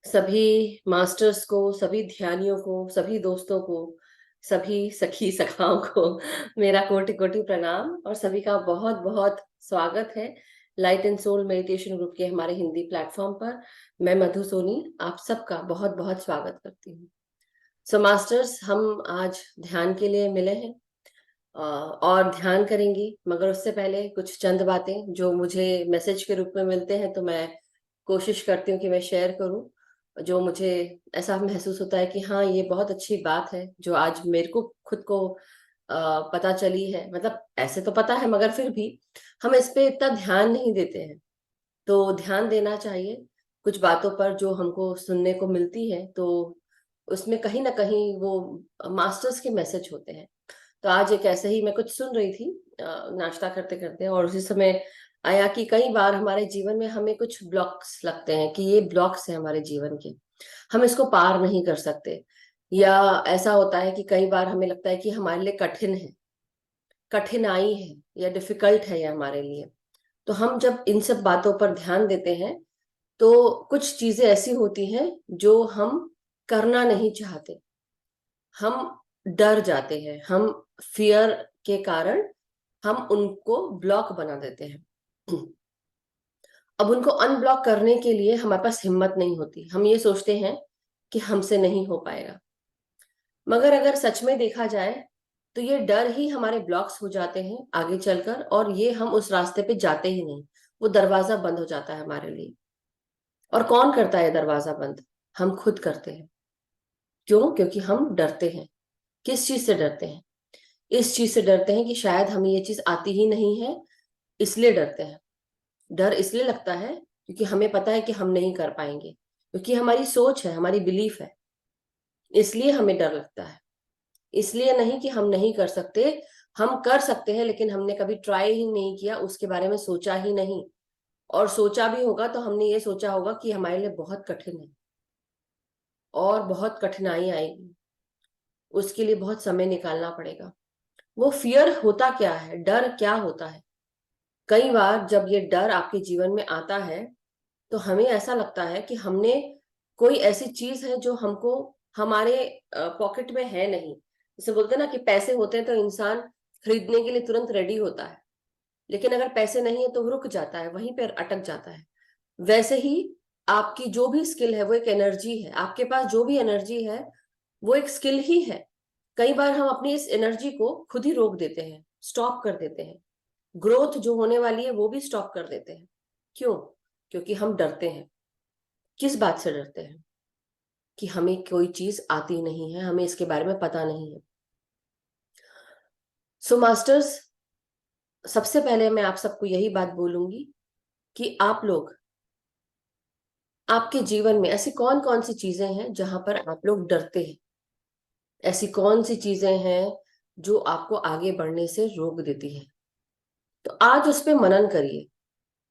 सभी मास्टर्स को, सभी ध्यानियों को, सभी दोस्तों को, सभी सखी सखाओं को मेरा कोटि कोटि प्रणाम और सभी का बहुत बहुत स्वागत है light and soul meditation group के हमारे हिंदी प्लेटफॉर्म पर। मैं मधु सोनी आप सबका बहुत बहुत स्वागत करती हूँ। सो मास्टर्स, हम आज ध्यान के लिए मिले हैं और ध्यान करेंगी, मगर उससे पहले कुछ चंद बातें जो मुझे मैसेज के रूप में मिलते हैं तो मैं कोशिश करती हूँ कि मैं शेयर करूँ। जो मुझे ऐसा महसूस होता है कि हाँ, ये बहुत अच्छी बात है जो आज मेरे को खुद को पता चली है। मतलब ऐसे तो पता है मगर फिर भी हम इस पे इतना ध्यान नहीं देते हैं, तो ध्यान देना चाहिए कुछ बातों पर जो हमको सुनने को मिलती है। तो उसमें कहीं ना कहीं वो मास्टर्स के मैसेज होते हैं। तो आज एक ऐसे ही मैं कुछ सुन रही थी नाश्ता करते करते, और उसी समय आया कि कई बार हमारे जीवन में हमें कुछ ब्लॉक्स लगते हैं कि ये ब्लॉक्स हैं हमारे जीवन के, हम इसको पार नहीं कर सकते। या ऐसा होता है कि कई बार हमें लगता है कि हमारे लिए कठिन है, कठिनाई है या डिफिकल्ट है ये हमारे लिए। तो हम जब इन सब बातों पर ध्यान देते हैं तो कुछ चीजें ऐसी होती हैं जो हम करना नहीं चाहते, हम डर जाते हैं, हम फियर के कारण हम उनको ब्लॉक बना देते हैं। अब उनको अनब्लॉक करने के लिए हमारे पास हिम्मत नहीं होती, हम ये सोचते हैं कि हमसे नहीं हो पाएगा। मगर अगर सच में देखा जाए तो ये डर ही हमारे ब्लॉक्स हो जाते हैं आगे चलकर, और ये हम उस रास्ते पे जाते ही नहीं, वो दरवाजा बंद हो जाता है हमारे लिए। और कौन करता है दरवाजा बंद? हम खुद करते हैं। क्यों? क्योंकि हम डरते हैं। किस चीज से डरते हैं? इस चीज से डरते हैं कि शायद हमें ये चीज आती ही नहीं है, इसलिए डरते हैं। डर इसलिए लगता है क्योंकि हमें पता है कि हम नहीं कर पाएंगे, क्योंकि हमारी सोच है, हमारी बिलीफ है, इसलिए हमें डर लगता है। इसलिए नहीं कि हम नहीं कर सकते, हम कर सकते हैं, लेकिन हमने कभी ट्राई ही नहीं किया, उसके बारे में सोचा ही नहीं। और सोचा भी होगा तो हमने ये सोचा होगा कि हमारे लिए बहुत कठिन है और बहुत कठिनाई आएगी, उसके लिए बहुत समय निकालना पड़ेगा। वो फियर होता क्या है, डर क्या होता है? कई बार जब ये डर आपके जीवन में आता है तो हमें ऐसा लगता है कि हमने कोई ऐसी चीज है जो हमको हमारे पॉकेट में है नहीं। जैसे बोलते हैं ना कि पैसे होते हैं तो इंसान खरीदने के लिए तुरंत रेडी होता है, लेकिन अगर पैसे नहीं है तो वो रुक जाता है, वहीं पर अटक जाता है। वैसे ही आपकी जो भी स्किल है वो एक एनर्जी है, आपके पास जो भी एनर्जी है वो एक स्किल ही है। कई बार हम अपनी इस एनर्जी को खुद ही रोक देते हैं, स्टॉप कर देते हैं, ग्रोथ जो होने वाली है वो भी स्टॉप कर देते हैं। क्यों? क्योंकि हम डरते हैं। किस बात से डरते हैं? कि हमें कोई चीज आती नहीं है, हमें इसके बारे में पता नहीं है। सो मास्टर्स, सबसे पहले मैं आप सबको यही बात बोलूंगी कि आप लोग, आपके जीवन में ऐसी कौन कौन सी चीजें हैं जहां पर आप लोग डरते हैं? ऐसी कौन सी चीजें हैं जो आपको आगे बढ़ने से रोक देती है? तो आज उस पे मनन करिए,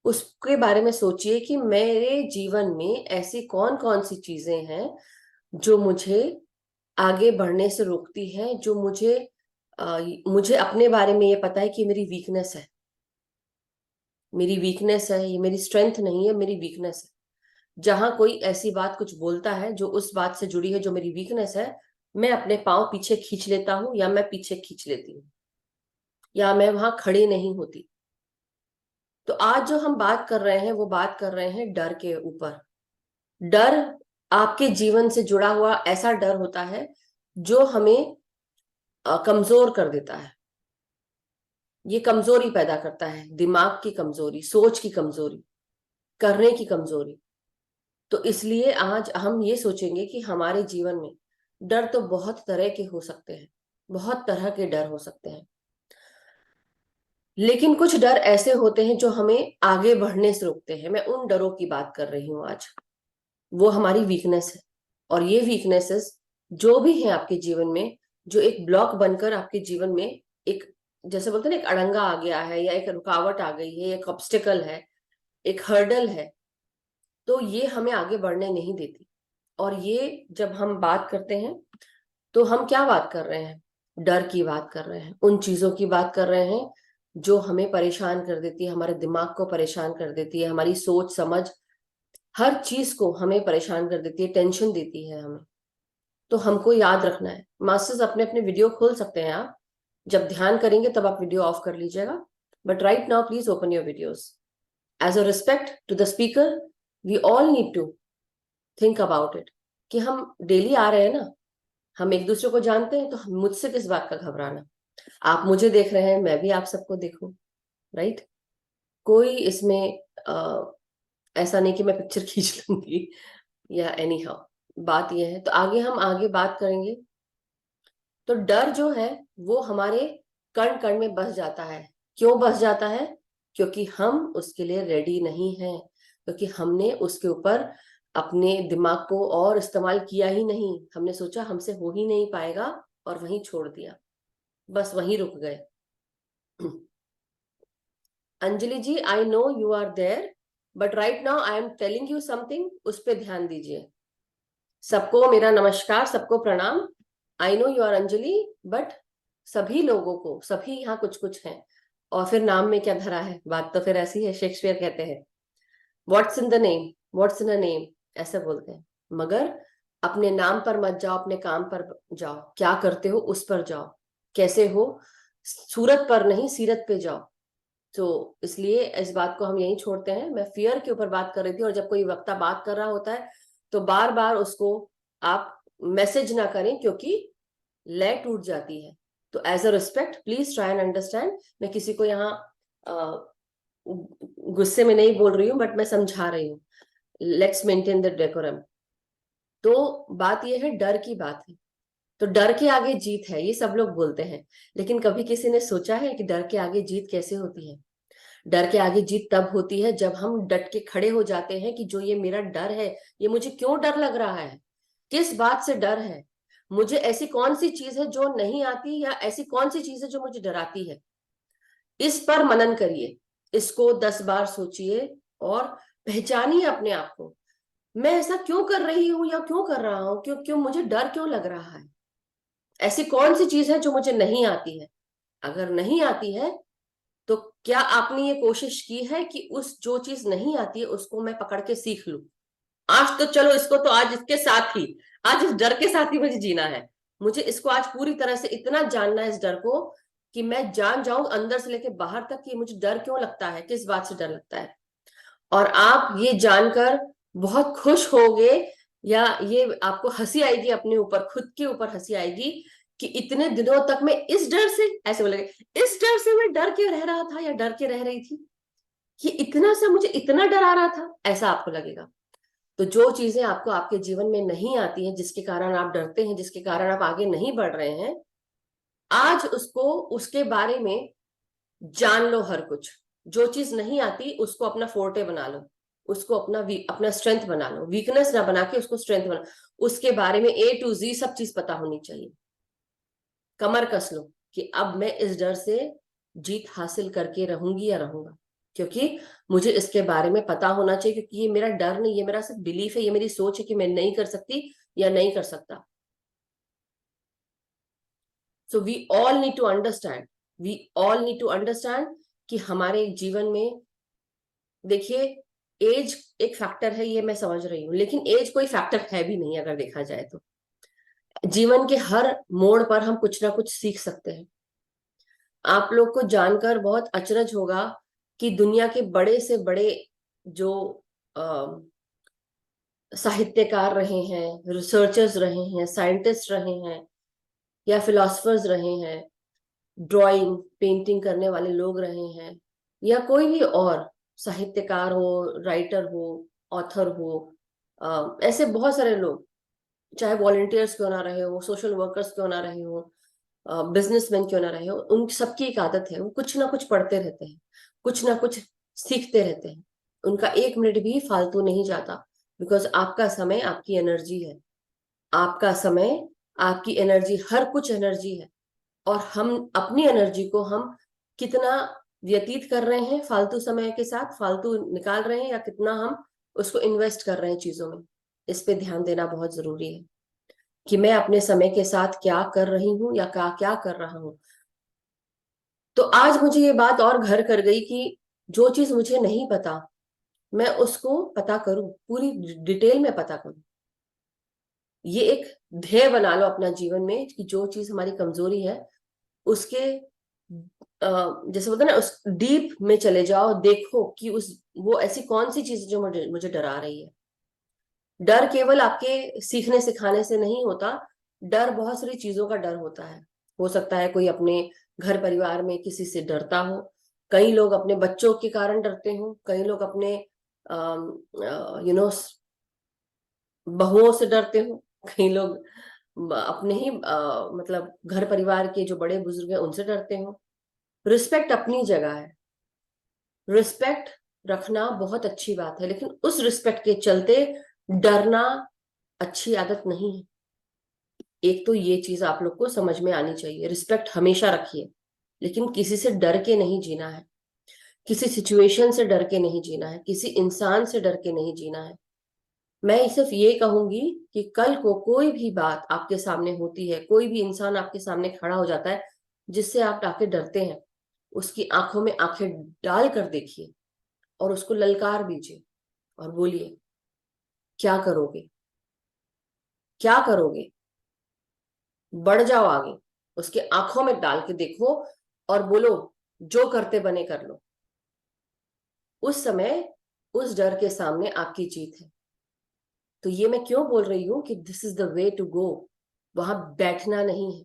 उसके बारे में सोचिए कि मेरे जीवन में ऐसी कौन कौन सी चीजें हैं जो मुझे आगे बढ़ने से रोकती है, जो मुझे अपने बारे में ये पता है कि मेरी वीकनेस है, मेरी वीकनेस है, ये मेरी स्ट्रेंथ नहीं है, मेरी वीकनेस है। जहां कोई ऐसी बात कुछ बोलता है जो उस बात से जुड़ी है जो मेरी वीकनेस है, मैं अपने पाँव पीछे खींच लेता हूँ या मैं पीछे खींच लेती हूँ, या मैं वहां खड़ी नहीं होती। तो आज जो हम बात कर रहे हैं वो बात कर रहे हैं डर के ऊपर। डर आपके जीवन से जुड़ा हुआ ऐसा डर होता है जो हमें कमजोर कर देता है। ये कमजोरी पैदा करता है, दिमाग की कमजोरी, सोच की कमजोरी, करने की कमजोरी। तो इसलिए आज हम ये सोचेंगे कि हमारे जीवन में डर तो बहुत तरह के हो सकते हैं, बहुत तरह के डर हो सकते हैं, लेकिन कुछ डर ऐसे होते हैं जो हमें आगे बढ़ने से रोकते हैं। मैं उन डरों की बात कर रही हूँ आज। वो हमारी वीकनेस है, और ये वीकनेसेस जो भी है आपके जीवन में, जो एक ब्लॉक बनकर आपके जीवन में एक, जैसे बोलते हैं ना, एक अड़ंगा आ गया है या एक रुकावट आ गई है, एक ऑब्स्टिकल है, एक हर्डल है, तो ये हमें आगे बढ़ने नहीं देती। और ये जब हम बात करते हैं तो हम क्या बात कर रहे हैं? डर की बात कर रहे हैं, उन चीजों की बात कर रहे हैं जो हमें परेशान कर देती है, हमारे दिमाग को परेशान कर देती है, हमारी सोच समझ, हर चीज को हमें परेशान कर देती है, टेंशन देती है हमें। तो हमको याद रखना है। मास्टर्स अपने अपने वीडियो खोल सकते हैं आप, जब ध्यान करेंगे तब आप वीडियो ऑफ कर लीजिएगा, but right now please open your videos. As a respect to the speaker, we all need to think about it, कि हम डेली आ रहे हैं ना, हम एक दूसरे को जानते हैं, तो मुझसे किस बात का घबराना। आप मुझे देख रहे हैं, मैं भी आप सबको देखूं, राइट। कोई इसमें ऐसा नहीं कि मैं पिक्चर खींच लूंगी या एनी हाउ। बात यह है, तो हम आगे बात करेंगे। तो डर जो है वो हमारे कण कण में बस जाता है। क्यों बस जाता है? क्योंकि हम उसके लिए रेडी नहीं हैं, क्योंकि हमने उसके ऊपर अपने दिमाग को और इस्तेमाल किया ही नहीं। हमने सोचा हमसे हो ही नहीं पाएगा और वहीं छोड़ दिया, बस वहीं रुक गए। Anjali ji, I know you are there, but right now I am telling you something, उस पर ध्यान दीजिए। सबको मेरा नमस्कार, सबको प्रणाम। I know you are Anjali, but सभी लोगों को, सभी यहाँ कुछ कुछ हैं, और फिर नाम में क्या धरा है, बात तो फिर ऐसी है। शेक्सपियर कहते हैं what's in the name, what's in a name, ऐसे बोलते हैं। मगर अपने नाम पर मत जाओ, अपने काम पर जाओ। क्या करते हो उस पर जाओ, कैसे हो, सूरत पर नहीं सीरत पे जाओ। तो इसलिए इस बात को हम यहीं छोड़ते हैं। मैं फियर के ऊपर बात कर रही थी, और जब कोई वक्ता बात कर रहा होता है तो बार बार उसको आप मैसेज ना करें, क्योंकि लय टूट जाती है। तो as a respect please try and understand. मैं किसी को यहाँ गुस्से में नहीं बोल रही हूँ, बट मैं समझा रही हूँ। Let's maintain the decorum. तो बात यह है, डर की बात है। तो डर के आगे जीत है, ये सब लोग बोलते हैं, लेकिन कभी किसी ने सोचा है कि डर के आगे जीत कैसे होती है? डर के आगे जीत तब होती है जब हम डट के खड़े हो जाते हैं कि जो ये मेरा डर है, ये मुझे क्यों डर लग रहा है, किस बात से डर है, मुझे ऐसी कौन सी चीज है जो नहीं आती, या ऐसी कौन सी चीज है जो मुझे डराती है। इस पर मनन करिए, इसको 10 बार सोचिए और पहचानिए अपने आप को। मैं ऐसा क्यों कर रही हूं या क्यों कर रहा हूं, क्यों क्यों मुझे डर क्यों लग रहा है? ऐसी कौन सी चीज है जो मुझे नहीं आती है? अगर नहीं आती है, तो क्या आपने ये कोशिश की है कि उस जो चीज नहीं आती है उसको मैं पकड़ के सीख लूं? आज तो चलो, इसको तो आज इसके साथ ही, आज इस डर के साथ ही मुझे जीना है। मुझे इसको आज पूरी तरह से इतना जानना है, इस डर को, कि मैं जान जाऊं अंदर से लेके बाहर तक कि मुझे डर क्यों लगता है, किस बात से डर लगता है। और आप ये जानकर बहुत खुश होगे, या ये आपको हंसी आएगी, अपने ऊपर, खुद के ऊपर हंसी आएगी, कि इतने दिनों तक मैं इस डर से, ऐसे बोलेंगे, इस डर से मैं डर के रह रहा था या डर के रह रही थी, कि इतना सा मुझे इतना डर आ रहा था, ऐसा आपको लगेगा। तो जो चीजें आपको आपके जीवन में नहीं आती हैं, जिसके कारण आप डरते हैं, जिसके कारण आप आगे नहीं बढ़ रहे हैं, आज उसको, उसके बारे में जान लो। हर कुछ, जो चीज नहीं आती उसको अपना फोर्टे बना लो, उसको अपना स्ट्रेंथ बना लो। वीकनेस ना बना के उसको स्ट्रेंथ बना। उसके बारे में A to Z सब चीज पता होनी चाहिए। कमर कस लो कि अब मैं इस डर से जीत हासिल करके रहूंगी या रहूंगा, क्योंकि मुझे इसके बारे में पता होना चाहिए। क्योंकि ये मेरा डर नहीं, ये मेरा सिर्फ बिलीफ है, ये मेरी सोच है कि मैं नहीं कर सकती या नहीं कर सकता। So we all need to understand, we all need to understand कि हमारे जीवन में, देखिए, एज एक फैक्टर है, ये मैं समझ रही हूँ, लेकिन एज कोई फैक्टर है भी नहीं अगर देखा जाए तो। जीवन के हर मोड़ पर हम कुछ ना कुछ सीख सकते हैं। आप लोग को जानकर बहुत अचरज होगा कि दुनिया के बड़े से बड़े जो साहित्यकार रहे हैं, रिसर्चर्स रहे हैं, साइंटिस्ट रहे हैं, या फिलोसफर्स रहे हैं, ड्राइंग पेंटिंग करने वाले लोग रहे हैं, या कोई भी और साहित्यकार हो, राइटर हो, ऑथर हो, ऐसे बहुत सारे लोग, चाहे वॉलंटियर्स क्यों ना रहे हो, सोशल वर्कर्स क्यों ना रहे हो, बिजनेसमैन क्यों ना रहे हो, उन सबकी एक आदत है, वो कुछ ना कुछ पढ़ते रहते हैं, कुछ ना कुछ सीखते रहते हैं। उनका 1 मिनट भी फालतू नहीं जाता, बिकॉज आपका समय आपकी एनर्जी है। आपका समय आपकी एनर्जी, हर कुछ एनर्जी है। और हम अपनी एनर्जी को हम कितना व्यतीत कर रहे हैं फालतू समय के साथ, फालतू निकाल रहे हैं, या कितना हम उसको इन्वेस्ट कर रहे हैं चीजों में, इस पे ध्यान देना बहुत जरूरी है कि मैं अपने समय के साथ क्या कर रही हूँ या क्या क्या कर रहा हूँ। तो आज मुझे ये बात और घर कर गई कि जो चीज मुझे नहीं पता, मैं उसको पता करूं, पूरी डिटेल में पता करूं। ये एक ध्येय बना लो अपना जीवन में कि जो चीज हमारी कमजोरी है उसके जैसे बोलते हैं ना, उस डीप में चले जाओ, देखो कि उस वो ऐसी कौन सी चीज जो मुझे मुझे डरा रही है। डर केवल आपके सीखने सिखाने से नहीं होता। डर बहुत सारी चीजों का डर होता है। हो सकता है कोई अपने घर परिवार में किसी से डरता हो, कई लोग अपने बच्चों के कारण डरते हो, कई लोग अपने बहुओं से डरते हो, कई लोग अपने ही मतलब घर परिवार के जो बड़े बुजुर्ग हैं उनसे डरते हो। रिस्पेक्ट अपनी जगह है, रिस्पेक्ट रखना बहुत अच्छी बात है, लेकिन उस रिस्पेक्ट के चलते डरना अच्छी आदत नहीं है। एक तो ये चीज आप लोग को समझ में आनी चाहिए, रिस्पेक्ट हमेशा रखिए, लेकिन किसी से डर के नहीं जीना है, किसी सिचुएशन से डर के नहीं जीना है, किसी इंसान से डर के नहीं जीना है। मैं सिर्फ ये कहूंगी कि कल को कोई भी बात आपके सामने होती है, कोई भी इंसान आपके सामने खड़ा हो जाता है जिससे आप आके डरते हैं, उसकी आंखों में आंखें डाल कर देखिए और उसको ललकार दीजिए और बोलिए, क्या करोगे, क्या करोगे, बढ़ जाओ आगे। उसके आंखों में डाल के देखो और बोलो, जो करते बने कर लो। उस समय उस डर के सामने आपकी जीत है। तो ये मैं क्यों बोल रही हूं कि this is the way to go. वहां बैठना नहीं है,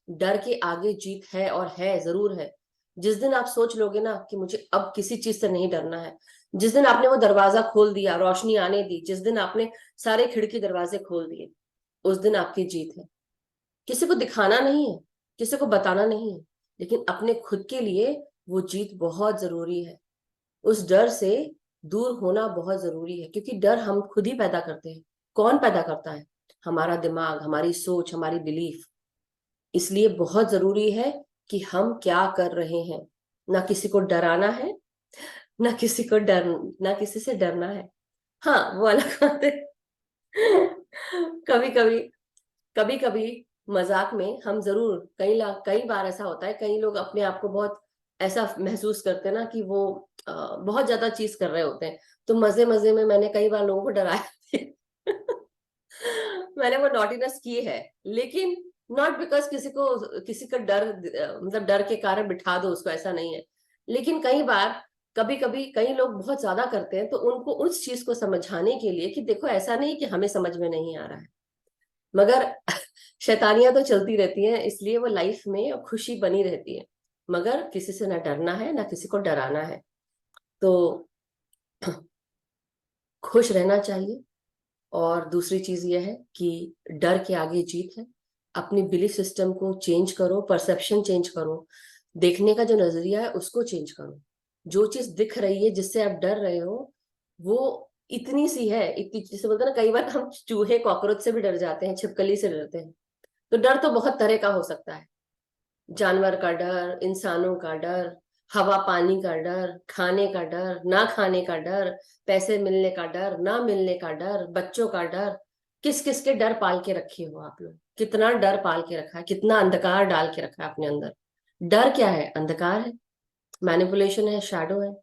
डर के आगे जीत है, और है, जरूर है। जिस दिन आप सोच लोगे ना कि मुझे अब किसी चीज से नहीं डरना है, जिस दिन आपने वो दरवाजा खोल दिया, रोशनी आने दी, जिस दिन आपने सारे खिड़की दरवाजे खोल दिए, उस दिन आपकी जीत है। किसी को दिखाना नहीं है, किसी को बताना नहीं है, लेकिन अपने खुद के लिए वो जीत बहुत जरूरी है। उस डर से दूर होना बहुत जरूरी है, क्योंकि डर हम खुद ही पैदा करते हैं। कौन पैदा करता है? हमारा दिमाग, हमारी सोच, हमारी बिलीफ। इसलिए बहुत जरूरी है कि हम क्या कर रहे हैं। ना किसी को डराना है, ना किसी को डर, ना किसी से डरना है। हाँ, वो अलग बात है। कभी कभी, कभी कभी मजाक में हम जरूर, कई बार ऐसा होता है, कई लोग अपने आप को बहुत ऐसा महसूस करते हैं ना कि वो बहुत ज्यादा चीज कर रहे होते हैं। तो मजे मजे में मैंने कई बार लोगों को डराया भी। मैंने वो नॉटीनेस की है, लेकिन नॉट बिकॉज किसी का डर, मतलब डर के कारण बिठा दो उसको, ऐसा नहीं है। लेकिन कई बार, कभी कभी कई लोग बहुत ज्यादा करते हैं, तो उनको उस चीज को समझाने के लिए कि देखो ऐसा नहीं कि हमें समझ में नहीं आ रहा है, मगर शैतानियां तो चलती रहती हैं, इसलिए वो लाइफ में खुशी बनी रहती है। मगर किसी से ना डरना है, ना किसी को डराना है। तो खुश रहना चाहिए। और दूसरी चीज यह है कि डर के आगे जीत है। अपनी बिलीफ सिस्टम को चेंज करो, परसेप्शन चेंज करो, देखने का जो नजरिया है उसको चेंज करो। जो चीज दिख रही है जिससे आप डर रहे हो, वो इतनी सी है, इतनी, जैसे बोलते हैं ना, कई बार हम चूहे कॉकरोच से भी डर जाते हैं, छिपकली से डरते हैं। तो डर तो बहुत तरह का हो सकता है। जानवर का डर, इंसानों का डर, हवा पानी का डर, खाने का डर, ना खाने का डर, पैसे मिलने का डर, ना मिलने का डर, बच्चों का डर। किस किस के डर पाल के रखे हो आप लोग? कितना डर पाल के रखा है, कितना अंधकार डाल के रखा है अपने अंदर। डर क्या है? अंधकार है, मैनिपुलेशन है, शैडो है।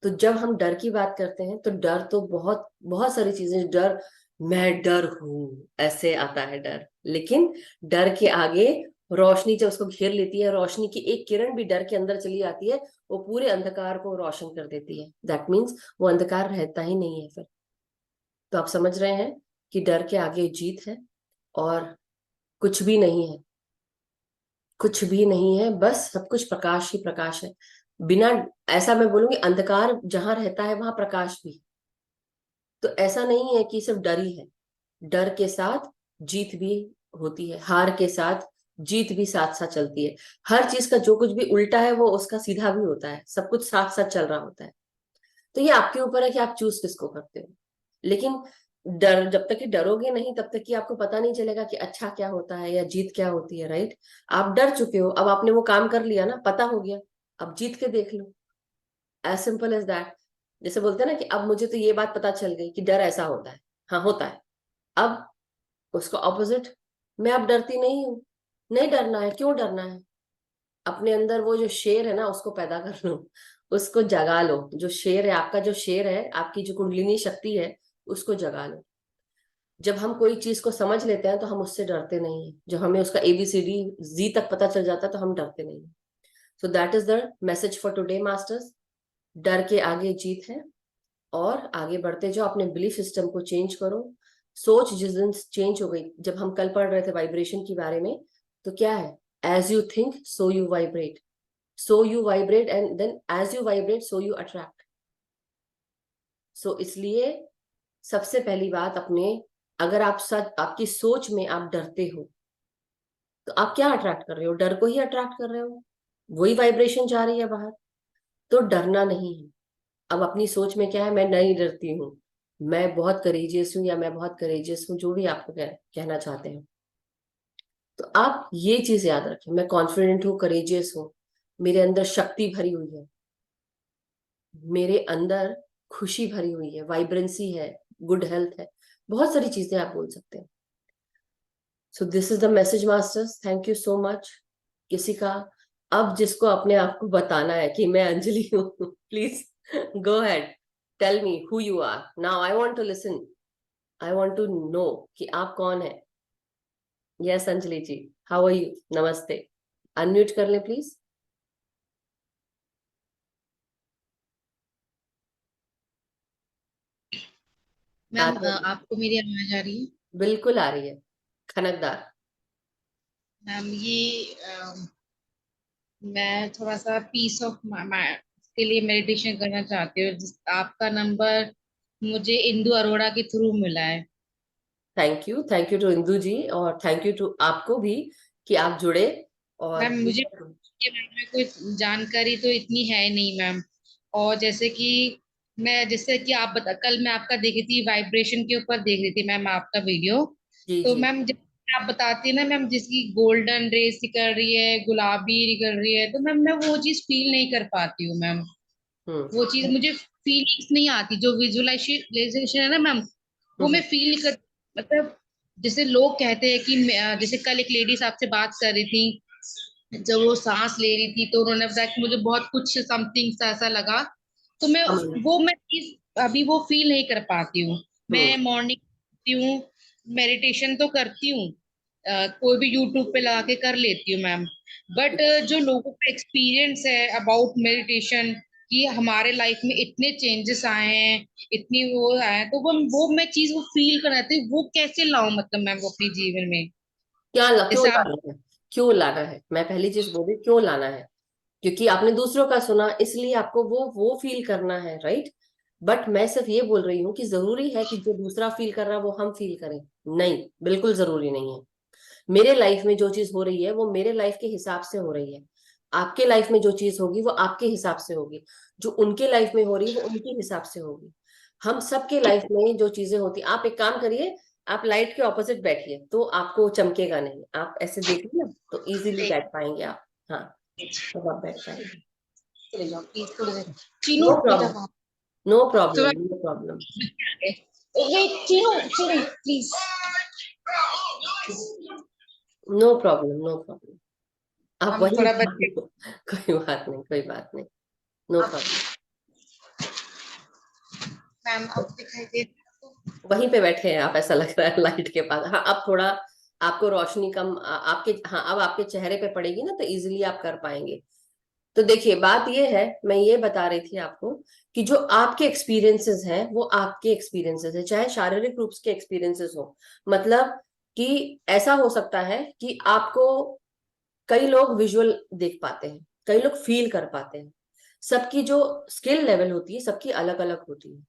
तो जब हम डर की बात करते हैं तो डर तो बहुत बहुत सारी चीजें, डर, मैं डर हूं, ऐसे आता है डर। लेकिन डर के आगे रोशनी जब उसको घेर लेती है, रोशनी की एक किरण भी डर के अंदर चली आती है, वो पूरे अंधकार को रोशन कर देती है। दैट मीन्स वो अंधकार रहता ही नहीं है फिर। तो आप समझ रहे हैं कि डर के आगे जीत है, और कुछ भी नहीं है, कुछ भी नहीं है, बस सब कुछ प्रकाश ही प्रकाश है। बिना, ऐसा मैं बोलूंगी, अंधकार जहां रहता है वहां प्रकाश भी। तो ऐसा नहीं है कि सिर्फ डर ही है, डर के साथ जीत भी होती है, हार के साथ जीत भी साथ साथ चलती है। हर चीज का जो कुछ भी उल्टा है वो उसका सीधा भी होता है, सब कुछ साथ साथ चल रहा होता है। तो ये आपके ऊपर है कि आप चूज किसको करते हो। लेकिन डर, जब तक कि डरोगे नहीं तब तक कि आपको पता नहीं चलेगा कि अच्छा क्या होता है या जीत क्या होती है, राइट? आप डर चुके हो, अब आपने वो काम कर लिया ना, पता हो गया, अब जीत के देख लो। As simple as that. जैसे बोलते हैं ना कि अब मुझे तो ये बात पता चल गई कि डर ऐसा होता है। हाँ, होता है। अब उसको ऑपोजिट, मैं अब डरती नहीं हूँ। नहीं डरना है, क्यों डरना है? अपने अंदर वो जो शेर है ना, उसको पैदा कर लो, उसको जगा लो। जो शेर है आपका, जो शेर है, आपकी जो कुंडलिनी शक्ति है, उसको जगा लो। जब हम कोई चीज को समझ लेते हैं तो हम उससे डरते नहीं है। जब हमें उसका ABCD जी तक पता चल जाता है तो हम डरते नहीं है। So that is the message for today masters. डर के आगे जीत है। और आगे बढ़ते जाओ, अपने बिलीफ सिस्टम को चेंज करो। सोच जिस दिन चेंज हो गई, जब हम कल पढ़ रहे थे वाइब्रेशन के बारे में, तो क्या है, as you think so you vibrate, so you vibrate and then as you vibrate so you attract. So इसलिए सबसे पहली बात, अपने, अगर आप सच, आपकी सोच में आप डरते हो, तो आप क्या अट्रैक्ट कर रहे हो? डर को ही अट्रैक्ट कर रहे हो। वही वाइब्रेशन जा रही है बाहर। तो डरना नहीं है। अब अपनी सोच में क्या है, मैं नहीं डरती हूँ, मैं बहुत करेजियस हूँ, या मैं बहुत करेजियस हूँ, जो भी आपको कहना चाहते हैं। तो आप ये चीज याद रखें, मैं कॉन्फिडेंट हूँ, करेजियस हूँ, मेरे अंदर शक्ति भरी हुई है, मेरे अंदर खुशी भरी हुई है, वाइब्रेंसी है, गुड हेल्थ है। बहुत सारी चीजें आप बोल सकते हैं। So this is the message masters, thank you so much. किसी का, अब जिसको अपने आप को बताना है कि मैं अंजलि हूँ, please go head, tell me who you are now, I want to listen, I want to know कि आप कौन है। Yes Anjali ji, how are you, नमस्ते। अनम्यूट कर ले प्लीज। मैम, आते हैं। आपको मेरी आवाज आ रही है? बिल्कुल आ रही है, खनकदार। मैम, ये मैं थोड़ा सा पीस ऑफ माइंड के लिए मेडिटेशन करना चाहती हूँ। आपका नंबर मुझे इंदु अरोड़ा के थ्रू मिला है। थैंक यू टू इंदू जी, और थैंक यू टू आपको भी कि आप जुड़े। मैम, और मुझे के बारे में कोई जानकारी तो इतनी है नहीं मैम। और जैसे कि जैसे कि आप बता, कल मैं आपका देखी थी, वाइब्रेशन के ऊपर देख रही थी मैम आपका वीडियो। जी तो जी। मैम, जैसे आप बताती है ना मैम, जिसकी गोल्डन रेस निकल रही है, गुलाबी निकल रही है, तो मैम मैं वो चीज फील नहीं कर पाती हूँ मैम। वो चीज हम्म मुझे फीलिंग्स नहीं आती, जो विजुअलाइजेशन है ना मैम, वो मैं हम्म फील नहीं कर, मतलब जैसे लोग कहते हैं कि जैसे कल एक लेडीज आपसे बात कर रही थी, जब वो सांस ले रही थी तो उन्होंने बताया कि मुझे बहुत कुछ समथिंग सा ऐसा लगा। तो हम्म मैं चीज अभी वो फील नहीं कर पाती हूँ। मैं हम्म मॉर्निंग करती हूँ, मेडिटेशन तो करती हूँ, कोई भी यूट्यूब पे लगा के कर लेती हूँ मैम। बट जो लोगों का एक्सपीरियंस है अबाउट मेडिटेशन, कि हमारे लाइफ में इतने चेंजेस आए हैं, इतनी वो आए हैं, तो वो मैं चीज वो फील कराती हूँ, वो कैसे लाऊं मतलब मैम वो अपने जीवन में। क्यों जैसे आप। लाना है? क्यों लाना है, मैं पहली चीज बोली, क्यों लाना है? क्योंकि आपने दूसरों का सुना, इसलिए आपको वो फील करना है, राइट? बट मैं सिर्फ ये बोल रही हूँ कि जरूरी है कि जो दूसरा फील कर रहा है वो हम फील करें? नहीं, बिल्कुल जरूरी नहीं है। मेरे लाइफ में जो चीज हो रही है वो मेरे लाइफ के हिसाब से हो रही है। आपके लाइफ में जो चीज होगी वो आपके हिसाब से होगी। जो उनके लाइफ में हो रही है वो उनके हिसाब से होगी। हम सबके लाइफ में जो चीजें होती, आप एक काम करिए, आप लाइट के ऑपोजिट बैठिए तो आपको चमकेगा नहीं। आप ऐसे देखिए ना तो इजीली बैठ पाएंगे आप। हाँ, तब आप बैठ पाएंगे। चले जाओ प्लीज थोड़ी देर। चीनू नो बेटा प्रॉब्लम, वहां। नो तो प्रॉब्लम, नो प्रॉब्लम। ये Chinu Chinu please. No problem, no problem. आप हम वही थोड़ा बच्चे। कोई बात नहीं, कोई बात नहीं। नो अब प्रॉब्लम। मैम अब दिखाई दे रहा है वहीं पे बैठे हैं आप, ऐसा लग रहा है लाइट के पास। हाँ, अब थोड़ा आपको रोशनी कम आपके, हाँ, अब आपके चेहरे पे पड़ेगी ना तो इजीली आप कर पाएंगे। तो देखिए, बात ये है, मैं ये बता रही थी आपको कि जो आपके एक्सपीरियंसेस हैं वो आपके एक्सपीरियंसेस है, चाहे शारीरिक रूप के एक्सपीरियंसेस हो। मतलब कि ऐसा हो सकता है कि आपको, कई लोग विजुअल देख पाते हैं, कई लोग फील कर पाते हैं। सबकी जो स्किल लेवल होती है सबकी अलग अलग होती है।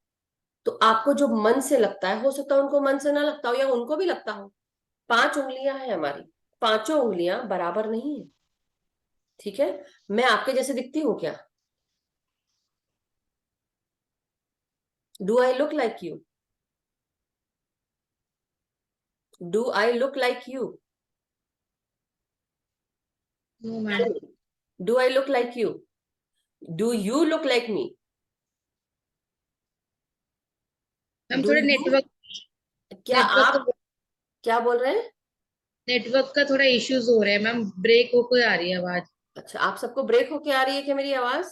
तो आपको जो मन से लगता है, हो सकता है उनको मन से ना लगता हो, या उनको भी लगता हो। 5 उंगलियां हैं हमारी, पांचों उंगलियां बराबर नहीं है। ठीक है? मैं आपके जैसे दिखती हूँ क्या? Do I look like you? Do I look like you? No ma'am. Do I look like you? Do you look like me? Ma'am do थोड़े यू, नेटवर्क क्या नेटवर्क आप, का क्या बोल रहे हैं? नेटवर्क का थोड़ा इश्यूज हो रहे हैं मैम, ब्रेक होकर आ रही है आवाज। अच्छा, आप सबको ब्रेक होके आ रही है क्या मेरी आवाज?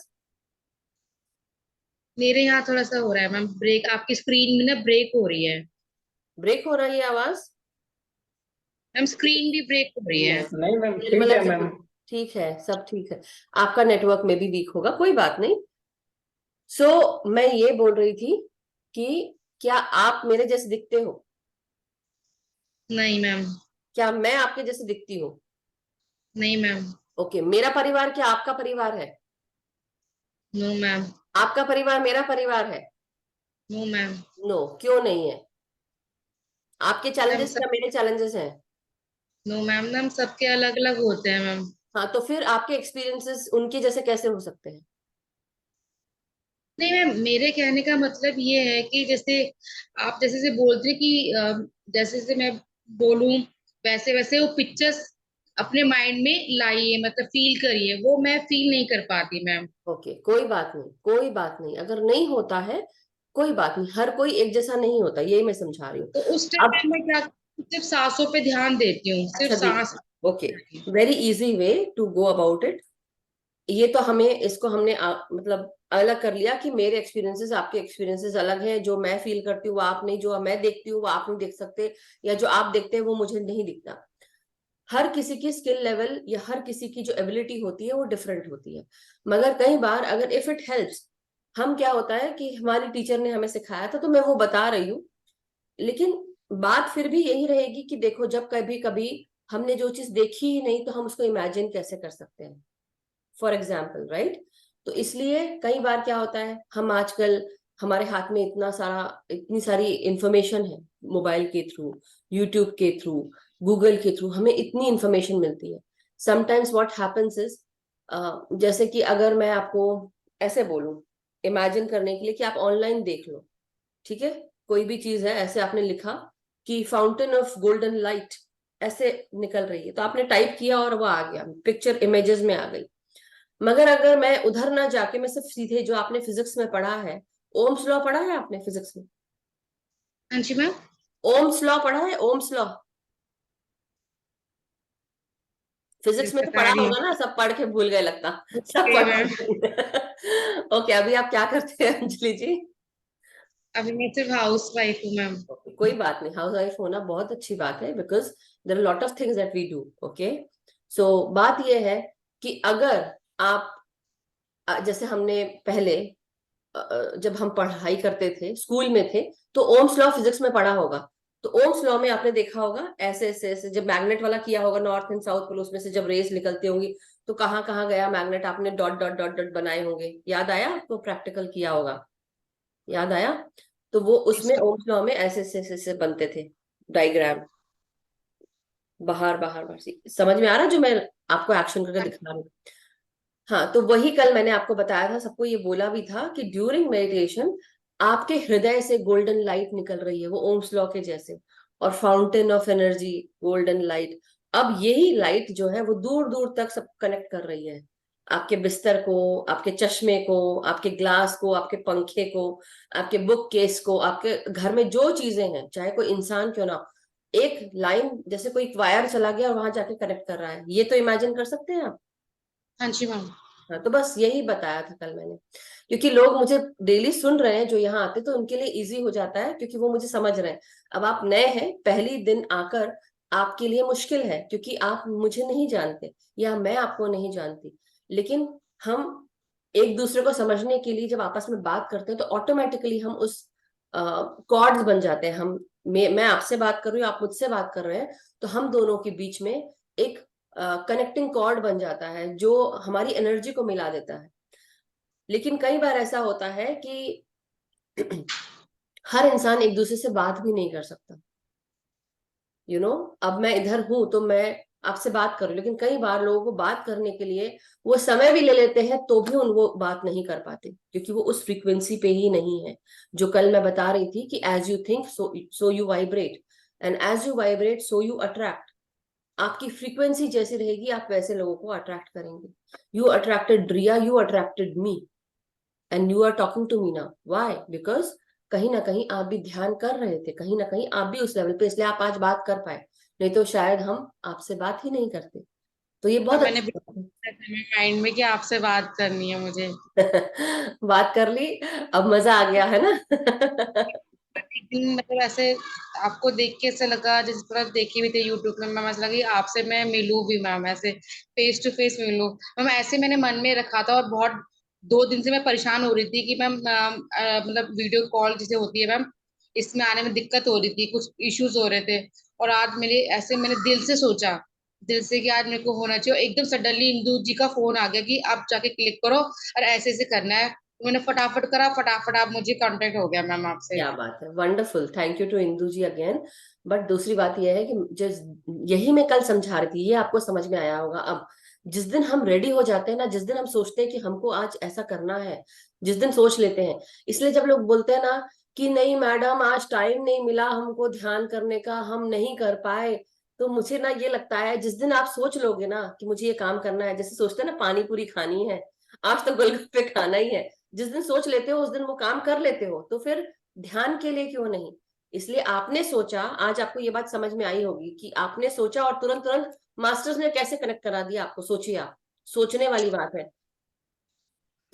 मेरे यहाँ थोड़ा सा हो रहा है मैम ब्रेक, आपकी स्क्रीन में ना ब्रेक हो रही है। ब्रेक हो रही है आवाज? मैम स्क्रीन भी ब्रेक हो रही है। नहीं, नहीं मैम, ठीक मतलब है मैम। ठीक है, सब ठीक है। आपका नेटवर्क में भी वीक होगा, कोई बात नहीं। मैं ये बोल रही थी कि क्या आप मेरे जैसे दिखते हो? नहीं मैम। क्या मैं आपके जैसे दिखती हूँ? नहीं मैम। ओके, मेरा परिवार क्या आपका परिवार है? No ma'am. आपका परिवार मेरा परिवार है? No ma'am. नो, क्यों नहीं है? आपके मैम चैलेंजेस सब, क्या मेरे चैलेंजेस हैं? नो मैम, मैम सबके अलग अलग होते हैं मैम। हाँ, तो फिर आपके एक्सपीरियंसेस उनके जैसे कैसे हो सकते हैं? नहीं मैम, मेरे कहने का मतलब ये है कि जैसे आप जैसे से बोलते हैं कि जैसे से मैं बोलूं वैसे वैसे वो पिक्चर्स अपने माइंड में लाइए, मतलब फील करिए, वो मैं फील नहीं कर पाती मैम। ओके, कोई बात नहीं, कोई बात नहीं, अगर नहीं होता है कोई बात नहीं, हर कोई एक जैसा नहीं होता, यही मैं समझा रही हूँ। तो उस टाइम अब पे मैं क्या, सिर्फ सांसों पे ध्यान देती हूँ, सिर्फ अच्छा सांस। देखिए, okay, very easy way to go about it. ये तो हमें इसको हमने मतलब अलग कर लिया कि मेरे एक्सपीरियंसेस आपके एक्सपीरियंसेस अलग हैं, जो मैं फील करती हूँ वो आप नहीं, जो मैं देखती हूँ वो आप नहीं देख सकते, या जो आप देखते हैं वो मुझे नहीं दिखता। हर किसी की स्किल लेवल या हर किसी की जो एबिलिटी होती है वो डिफरेंट होती है। मगर कई बार अगर इफ इट हेल्प्स, हम क्या होता है कि हमारी टीचर ने हमें सिखाया था तो मैं वो बता रही हूँ, लेकिन बात फिर भी यही रहेगी कि देखो, जब कभी कभी हमने जो चीज देखी ही नहीं तो हम उसको इमेजिन कैसे कर सकते हैं, फॉर एग्जाम्पल, राइट? तो इसलिए कई बार क्या होता है, हम आजकल हमारे हाथ में इतनी सारी इंफॉर्मेशन है, मोबाइल के थ्रू, यूट्यूब के थ्रू, गूगल के थ्रू हमें इतनी इंफॉर्मेशन मिलती है। समटाइम्स व्हाट हैपेंस इज, जैसे कि अगर मैं आपको ऐसे बोलूं, इमेजिन करने के लिए कि आप ऑनलाइन देख लो, ठीक है, कोई भी चीज है, ऐसे आपने लिखा कि फाउंटेन ऑफ गोल्डन लाइट ऐसे निकल रही है, तो आपने टाइप किया और वो आ गया, पिक्चर इमेजेस में आ गई। मगर अगर मैं उधर ना जाके मैं सिर्फ सीधे जो आपने फिजिक्स में पढ़ा है, ओम्स लॉ पढ़ा है आपने फिजिक्स में? हाँ जी मैम। ओम्स लॉ पढ़ा है, ओम्स लॉ? फिजिक्स में तो बता पढ़ा रही हूँ। होगा ना, सब पढ़ के भूल गए लगता। सब ओके पढ़ा मैम। ओके, अभी आप क्या करते हैं अंजलि जी? अभी मैं सिर्फ हाउस वाइफ हूँ मैम। कोई बात नहीं, हाउस वाइफ होना बहुत अच्छी बात है, because there are lot of things that we do. Okay, so बात यह है कि अगर आप जैसे हमने पहले जब हम पढ़ाई करते थे, स्कूल में थे, तो ओम्स लॉ फिजिक्स में पढ़ा होगा। तो ओम्स लॉ में आपने देखा होगा, ऐसे ऐसे ऐसे जब मैग्नेट वाला किया होगा, नॉर्थ एंड साउथ पोल, उसमें से जब रेस निकलती होंगी, तो कहाँ कहाँ गया मैग्नेट, आपने डॉट डॉट डॉट डॉट बनाए होंगे, याद आया आपको? प्रैक्टिकल किया होगा, याद आया? तो वो उसमें ओम्स लॉ में ऐसे ऐसे ऐसे ऐसे बनते थे डायग्राम, बाहर बाहर बाहर से। समझ में आ रहा है जो मैं आपको एक्शन करके दिखा रही हूँ? हाँ, तो वही कल मैंने आपको बताया था, सबको ये बोला भी था कि ड्यूरिंग मेडिटेशन आपके हृदय से गोल्डन लाइट निकल रही है, वो ओम्स लॉ के जैसे, और fountain of energy, golden light. अब यही लाइट जो है वो दूर दूर तक सब कनेक्ट कर रही है, आपके बिस्तर को, आपके चश्मे को, आपके ग्लास को, आपके पंखे को, आपके बुक केस को, आपके घर में जो चीजें हैं, चाहे कोई इंसान क्यों ना हो, एक लाइन जैसे कोई वायर चला गया और वहां जाके कनेक्ट कर रहा है, ये तो इमेजिन कर सकते हैं आप? हाँ जी मैम। हाँ, तो बस यही बताया था कल मैंने, क्योंकि लोग मुझे डेली सुन रहे हैं जो यहाँ आते, तो उनके लिए इजी हो जाता है, क्योंकि वो मुझे समझ रहे हैं। अब आप नए हैं, पहली दिन आकर आपके लिए मुश्किल है, क्योंकि आप मुझे नहीं जानते या मैं आपको नहीं जानती, लेकिन हम एक दूसरे को समझने के लिए जब आपस में बात करते हैं तो ऑटोमेटिकली हम उस कॉर्ड्स बन जाते हैं। मैं आपसे बात कर रही हूँ, आप मुझसे बात कर रहे हैं, तो हम दोनों के बीच में एक कनेक्टिंग कॉर्ड बन जाता है जो हमारी एनर्जी को मिला देता है। लेकिन कई बार ऐसा होता है कि हर इंसान एक दूसरे से बात भी नहीं कर सकता, अब मैं इधर हूं तो मैं आपसे बात करूं, लेकिन कई बार लोगों को बात करने के लिए वो समय भी ले लेते हैं, तो भी उनको बात नहीं कर पाते, क्योंकि वो उस फ्रीक्वेंसी पे ही नहीं है। जो कल मैं बता रही थी कि as you think so you vibrate, and as you vibrate so you attract. आपकी फ्रीक्वेंसी जैसी रहेगी, आप वैसे लोगों को अट्रैक्ट करेंगे। You attracted Riya, you attracted me, and you are talking to me now, why? Because कहीं ना कहीं आप भी ध्यान कर रहे थे, कहीं ना कहीं आप भी उस लेवल पे, इसलिए आप आज बात कर पाए, नहीं तो शायद हम आपसे बात ही नहीं करते। तो ये अब बहुत मैंने अच्छा माइंड में कि आपसे बात करनी है मुझे। बात कर ली, अब मजा आ गया है ना। लेकिन मतलब ऐसे आपको देख के ऐसा लगा, जिस तरह देखे भी थे यूट्यूब में मैम, ऐसा लगा कि आपसे मैं मिलूं भी मैम, ऐसे फेस टू फेस मिलूं मैम। ऐसे मैंने मन में रखा था, और बहुत 2 दिन से मैं परेशान हो रही थी कि मैम मतलब वीडियो कॉल जिसे होती है मैम, इसमें आने में दिक्कत हो रही थी, कुछ इश्यूज हो रहे थे। और आज मेरे ऐसे मैंने दिल से सोचा, दिल से कि आज मेरे को होना चाहिए, और एकदम सडनली इंदू जी का फोन आ गया कि आप जाके क्लिक करो और ऐसे ऐसे करना है। तो मैंने फटाफट करा, फटाफट आप मुझे कांटेक्ट हो गया मैम आपसे। क्या बात है, wonderful, thank you to Indu ji again. But दूसरी बात यह है कि जिस, यही मैं कल समझा रही थी, ये आपको समझ में आया होगा अब। जिस दिन हम रेडी हो जाते हैं ना, जिस दिन हम सोचते हैं कि हमको आज ऐसा करना है, जिस दिन सोच लेते हैं, इसलिए जब लोग बोलते हैं ना कि नहीं मैडम आज टाइम नहीं मिला हमको ध्यान करने का, हम नहीं कर पाए, तो मुझे ना ये लगता है जिस दिन आप सोच लोगे ना कि मुझे ये काम करना है, जैसे सोचते हैं ना पानी पूरी खानी है, आज तो गोलगप्पे खाना ही है, जिस दिन सोच लेते हो उस दिन वो काम कर लेते हो, तो फिर ध्यान के लिए क्यों नहीं। इसलिए आपने सोचा, आज आपको ये बात समझ में आई होगी कि आपने सोचा और तुरंत तुरंत मास्टर्स ने कैसे कनेक्ट करा दिया आपको, सोचिए आप, सोचने वाली बात है।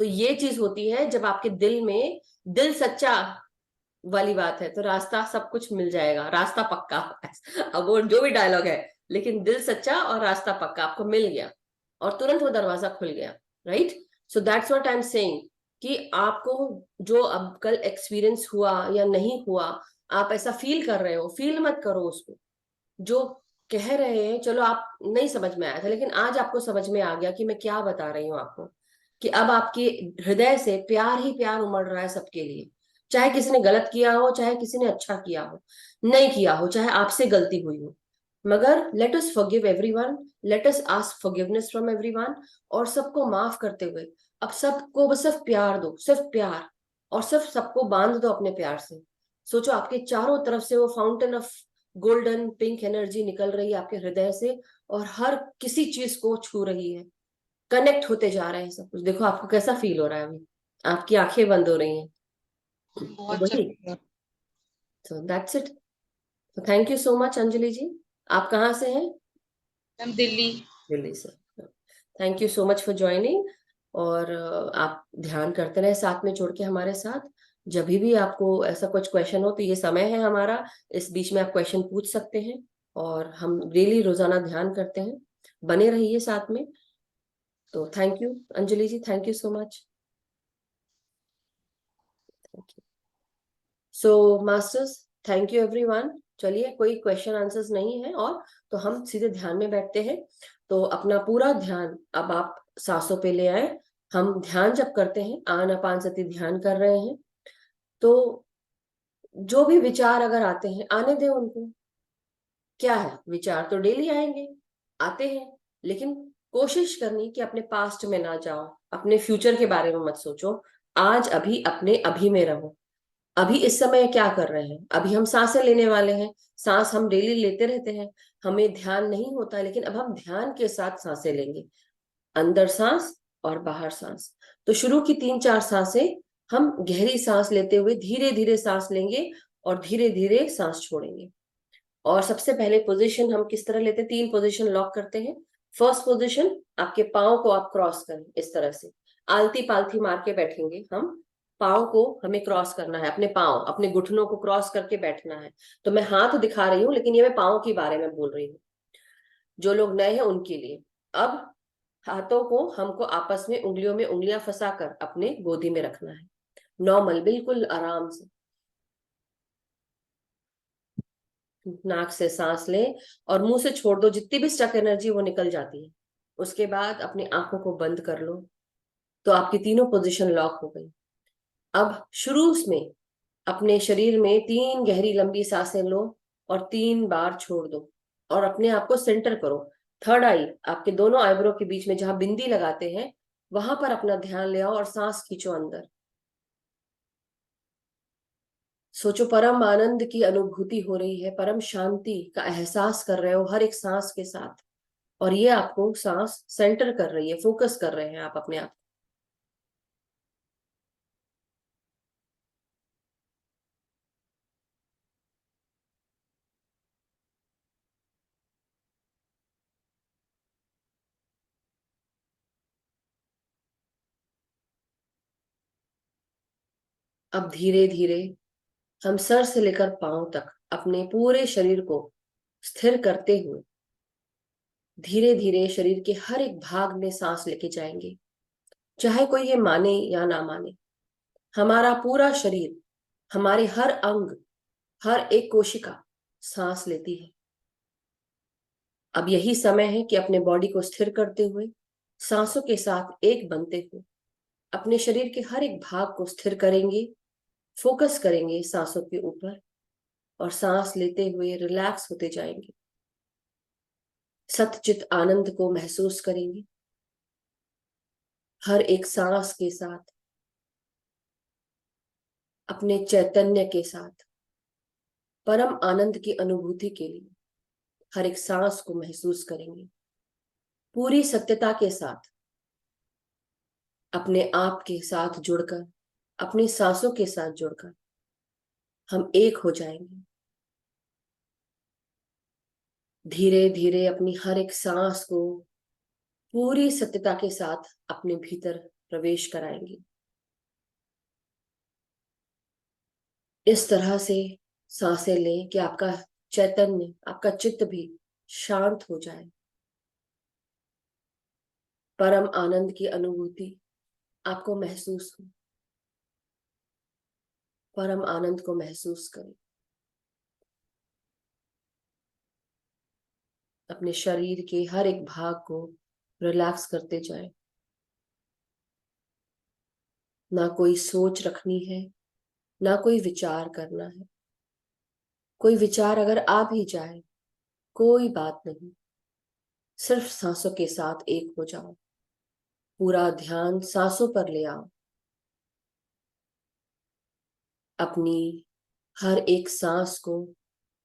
तो ये चीज होती है जब आपके दिल में, दिल सच्चा वाली बात है, तो रास्ता सब कुछ मिल जाएगा, रास्ता पक्का। अब वो जो भी डायलॉग है, लेकिन दिल सच्चा और रास्ता पक्का आपको मिल गया, और तुरंत वो दरवाजा खुल गया। Right, so that's what I am saying, कि आपको जो अब कल एक्सपीरियंस हुआ या नहीं हुआ, आप ऐसा फील कर रहे हो, फील मत करो उसको। जो कह रहे हैं, चलो आप नहीं समझ में आया था, लेकिन आज आपको समझ में आ गया कि मैं क्या बता रही हूँ आपको, कि अब आपके हृदय से प्यार ही प्यार उमड़ रहा है सबके लिए। चाहे किसी ने गलत किया हो, चाहे किसी ने अच्छा किया हो, नहीं किया हो, चाहे आपसे गलती हुई हो, मगर let us forgive everyone, let us ask forgiveness from everyone, और सबको माफ करते हुए अब सबको बस सिर्फ प्यार दो, सिर्फ प्यार, और सिर्फ सबको बांध दो अपने प्यार से। सोचो आपके चारों तरफ से वो fountain of golden pink energy निकल रही है आपके हृदय से, और हर किसी चीज को छू रही है, कनेक्ट होते जा रहे हैं सब कुछ। देखो आपको कैसा फील हो रहा है अभी, आपकी आंखें बंद हो रही हैं। तो बहुत अच्छा वही, लगा। तो दैट्स इट। तो thank you so much Anjali ji. आप कहाँ से हैं? मैम दिल्ली। दिल्ली से। Thank you so much for joining. और आप ध्यान करते रहे साथ में जुड़ के हमारे साथ। जब भी आपको ऐसा कुछ क्वेश्चन हो तो ये समय है हमारा, इस बीच में आप क्वेश्चन पूछ सकते हैं, और हम डेली रोजाना ध्यान करते हैं, बने रहिए साथ में। तो thank you Anjali ji, thank you so much. So masters, thank you everyone. चलिए, कोई क्वेश्चन आंसर्स नहीं है और, तो हम सीधे ध्यान में बैठते हैं। तो अपना पूरा ध्यान अब आप सांसों पे ले आए। हम ध्यान जब करते हैं, आनापान सति ध्यान कर रहे हैं, तो जो भी विचार अगर आते हैं आने दें उनको। क्या है, विचार तो डेली आएंगे, आते हैं, लेकिन कोशिश करनी कि अपने पास्ट में ना जाओ, अपने फ्यूचर के बारे में मत सोचो। आज अभी अपने अभी में रहो। अभी इस समय क्या कर रहे हैं, अभी हम सांसें लेने वाले हैं, सांस हम डेली लेते रहते हैं, हमें ध्यान नहीं होता, लेकिन अब हम ध्यान के साथ सांसें लेंगे, अंदर सांस और बाहर सांस। तो शुरू की 3-4 सांसें हम गहरी सांस लेते हुए धीरे धीरे सांस लेंगे, और धीरे धीरे सांस छोड़ेंगे। और सबसे पहले पोजीशन हम किस तरह लेते हैं, 3 पोजीशन लॉक करते हैं। फर्स्ट पोजीशन, आपके पाँव को आप क्रॉस करें इस तरह से, आलती पालथी मार के बैठेंगे हम। पाँव को हमें क्रॉस करना है, अपने पाँव, अपने घुटनों को क्रॉस करके बैठना है। तो मैं हाथ दिखा रही हूँ, लेकिन ये मैं पाँव के बारे में बोल रही हूँ, जो लोग नए हैं उनके लिए। अब हाथों को हमको आपस में उंगलियों में उंगलियां फंसाकर अपने गोदी में रखना है, नॉर्मल, बिल्कुल आराम से। नाक से सांस लें और मुंह से छोड़ दो, जितनी भी स्टक एनर्जी वो निकल जाती है। उसके बाद अपनी आंखों को बंद कर लो। तो आपकी तीनों पोजीशन लॉक हो गई। अब शुरू में अपने शरीर में 3 गहरी लंबी सांसें लो, और 3 बार छोड़ दो, और अपने आप को सेंटर करो। थर्ड आई, आपके दोनों आईब्रो के बीच में जहां बिंदी लगाते हैं, वहां पर अपना ध्यान ले आओ और सांस खींचो अंदर। सोचो परम आनंद की अनुभूति हो रही है, परम शांति का एहसास कर रहे हो हर एक सांस के साथ, और ये आपको सांस सेंटर कर रही है, फोकस कर रहे हैं आप अपने आप। अब धीरे धीरे हम सर से लेकर पांव तक अपने पूरे शरीर को स्थिर करते हुए धीरे धीरे शरीर के हर एक भाग में सांस लेके जाएंगे। चाहे कोई ये माने या ना माने, हमारा पूरा शरीर, हमारे हर अंग, हर एक कोशिका सांस लेती है। अब यही समय है कि अपने बॉडी को स्थिर करते हुए, सांसों के साथ एक बनते हुए अपने शरीर के हर एक भाग को स्थिर करेंगे, फोकस करेंगे सांसों के ऊपर और सांस लेते हुए रिलैक्स होते जाएंगे। सतचित आनंद को महसूस करेंगे हर एक सांस के साथ, अपने चैतन्य के साथ, परम आनंद की अनुभूति के लिए हर एक सांस को महसूस करेंगे। पूरी सत्यता के साथ, अपने आप के साथ जुड़कर, अपनी सांसों के साथ जुड़कर हम एक हो जाएंगे। धीरे धीरे अपनी हर एक सांस को पूरी सत्यता के साथ अपने भीतर प्रवेश कराएंगे। इस तरह से सांसें लें कि आपका चैतन्य, आपका चित्त भी शांत हो जाए। परम आनंद की अनुभूति आपको महसूस हो। परम आनंद को महसूस करें। अपने शरीर के हर एक भाग को रिलैक्स करते जाएं। ना कोई सोच रखनी है, ना कोई विचार करना है। कोई विचार अगर आ भी जाए, कोई बात नहीं, सिर्फ सांसों के साथ एक हो जाओ। पूरा ध्यान सांसों पर ले आओ। अपनी हर एक सांस को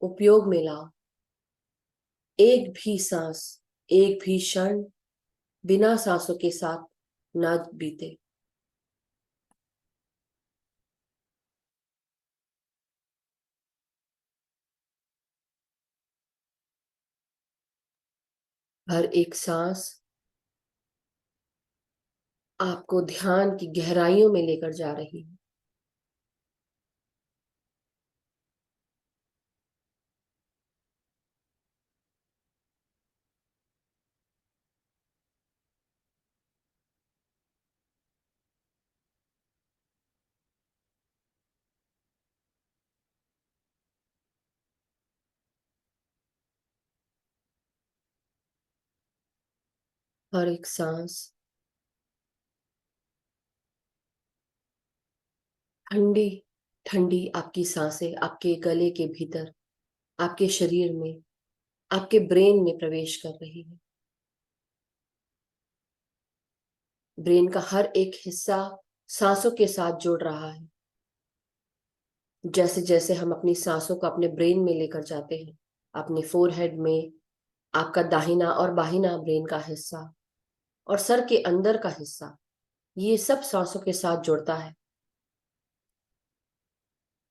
उपयोग में लाओ। एक भी सांस, एक भी क्षण बिना सांसों के साथ ना बीते। हर एक सांस आपको ध्यान की गहराइयों में लेकर जा रही है। हर एक सांस ठंडी ठंडी, आपकी सांसें आपके गले के भीतर, आपके शरीर में, आपके ब्रेन में प्रवेश कर रही है। ब्रेन का हर एक हिस्सा सांसों के साथ जुड़ रहा है। जैसे जैसे हम अपनी सांसों को अपने ब्रेन में लेकर जाते हैं, अपने फोरहेड में आपका दाहिना और बाहिना ब्रेन का हिस्सा और सर के अंदर का हिस्सा, ये सब सांसों के साथ जुड़ता है।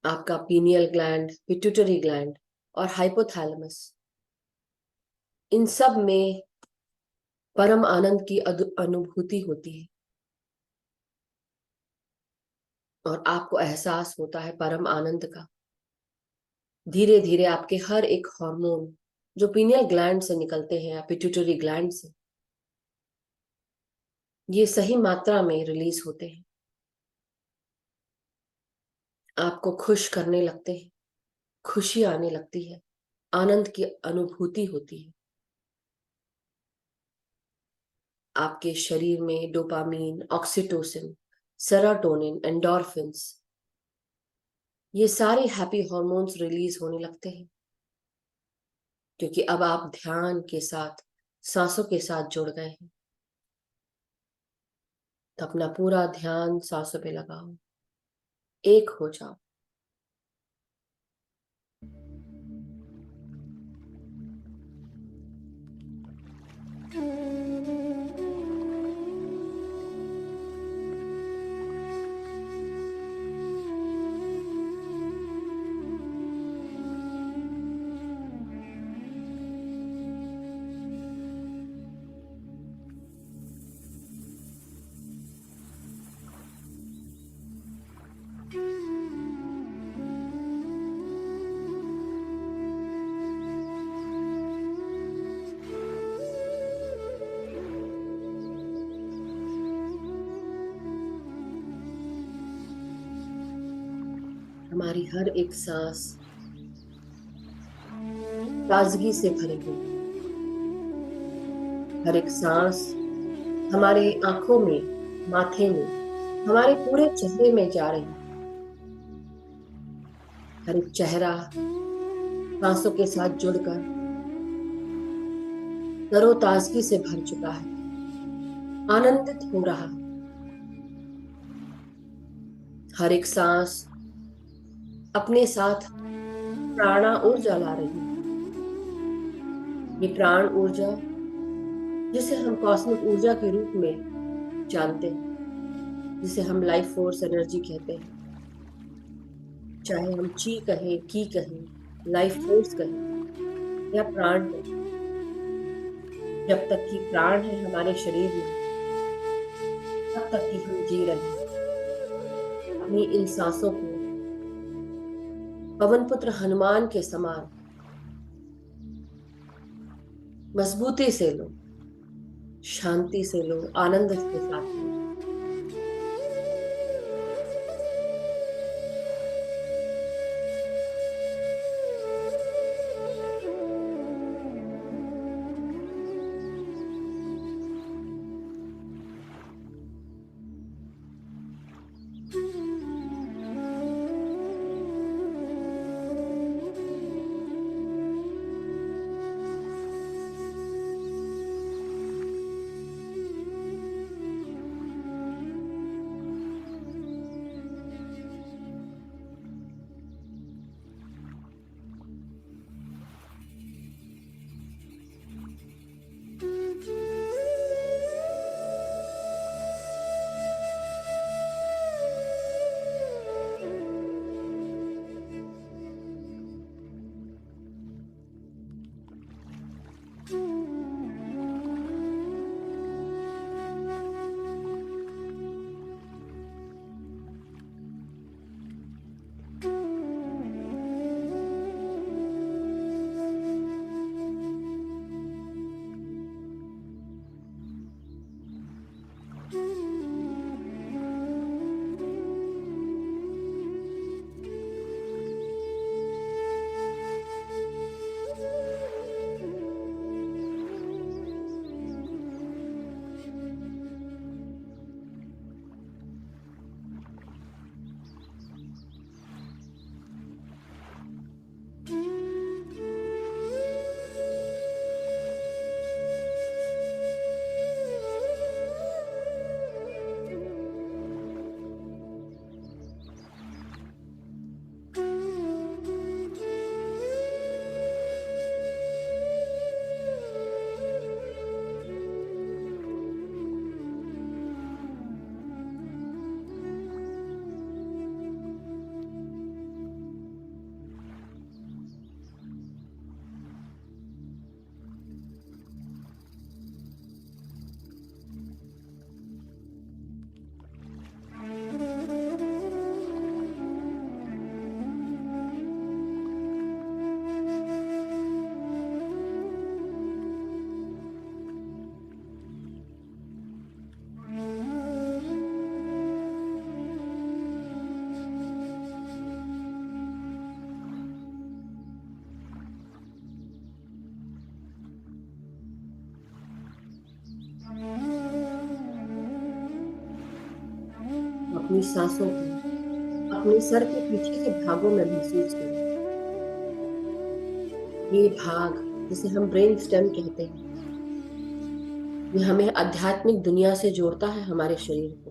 आपका पीनियल ग्लैंड, पिट्यूटरी ग्लैंड और हाइपोथैलेमस, इन सब में परम आनंद की अनुभूति होती है और आपको एहसास होता है परम आनंद का। धीरे धीरे आपके हर एक हार्मोन जो पीनियल ग्लैंड से निकलते हैं या पिट्यूटरी ग्लैंड से, ये सही मात्रा में रिलीज होते हैं। आपको खुश करने लगते हैं, खुशी आने लगती है, आनंद की अनुभूति होती है। आपके शरीर में डोपामीन, ऑक्सीटोसिन, सेरोटोनिन, एंडोर्फिन्स, ये सारे हैप्पी हॉर्मोन्स रिलीज होने लगते हैं क्योंकि अब आप ध्यान के साथ, सांसों के साथ जुड़ गए हैं। तो अपना पूरा ध्यान सांसों पे लगाओ, एक हो जाओ। हमारी हर एक सांस ताजगी से भरी हुई है। हर एक सांस हमारे आंखों में, माथे में, हमारे पूरे चेहरे में जा रही है। हर एक चेहरा सांसों के साथ जुड़कर तरोताजगी से भर चुका है, आनंदित हो रहा है। हर एक सांस अपने साथ प्राणा ऊर्जा ला रही है। ये प्राण ऊर्जा, जिसे हम कॉस्मिक ऊर्जा के रूप में जानते हैं, जिसे हम लाइफ फोर्स एनर्जी कहते हैं, चाहे हम ची कहें, की कहें, लाइफ फोर्स कहें या प्राण कहें, जब तक कि प्राण है हमारे शरीर में, तब तक कि हम जी रहे हैं। अपनी इन सांसों को पवन पुत्र हनुमान के समान मजबूती से लो, शांति से लो, आनंद के साथ लो। अपनी सांसों को अपने सर के पीछे के भागों में महसूस करें। ये भाग, जिसे हम ब्रेन स्टेम कहते हैं, ये हमें आध्यात्मिक दुनिया से जोड़ता है, हमारे शरीर को।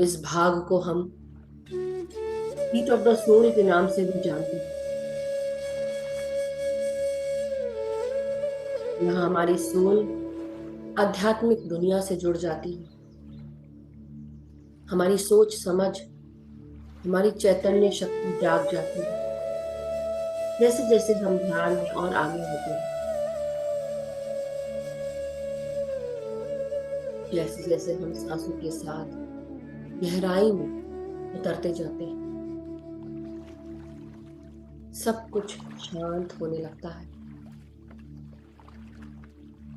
इस भाग को हम सीट ऑफ द सोल के नाम से भी जानते हैं। यहाँ हमारी सोल आध्यात्मिक दुनिया से जुड़ जाती है। हमारी सोच समझ, हमारी चैतन्य शक्ति जाग जाती है जैसे जैसे हम ध्यान में और आगे होते हैं, जैसे जैसे हम सांसों के साथ गहराई में उतरते जाते हैं। सब कुछ शांत होने लगता है,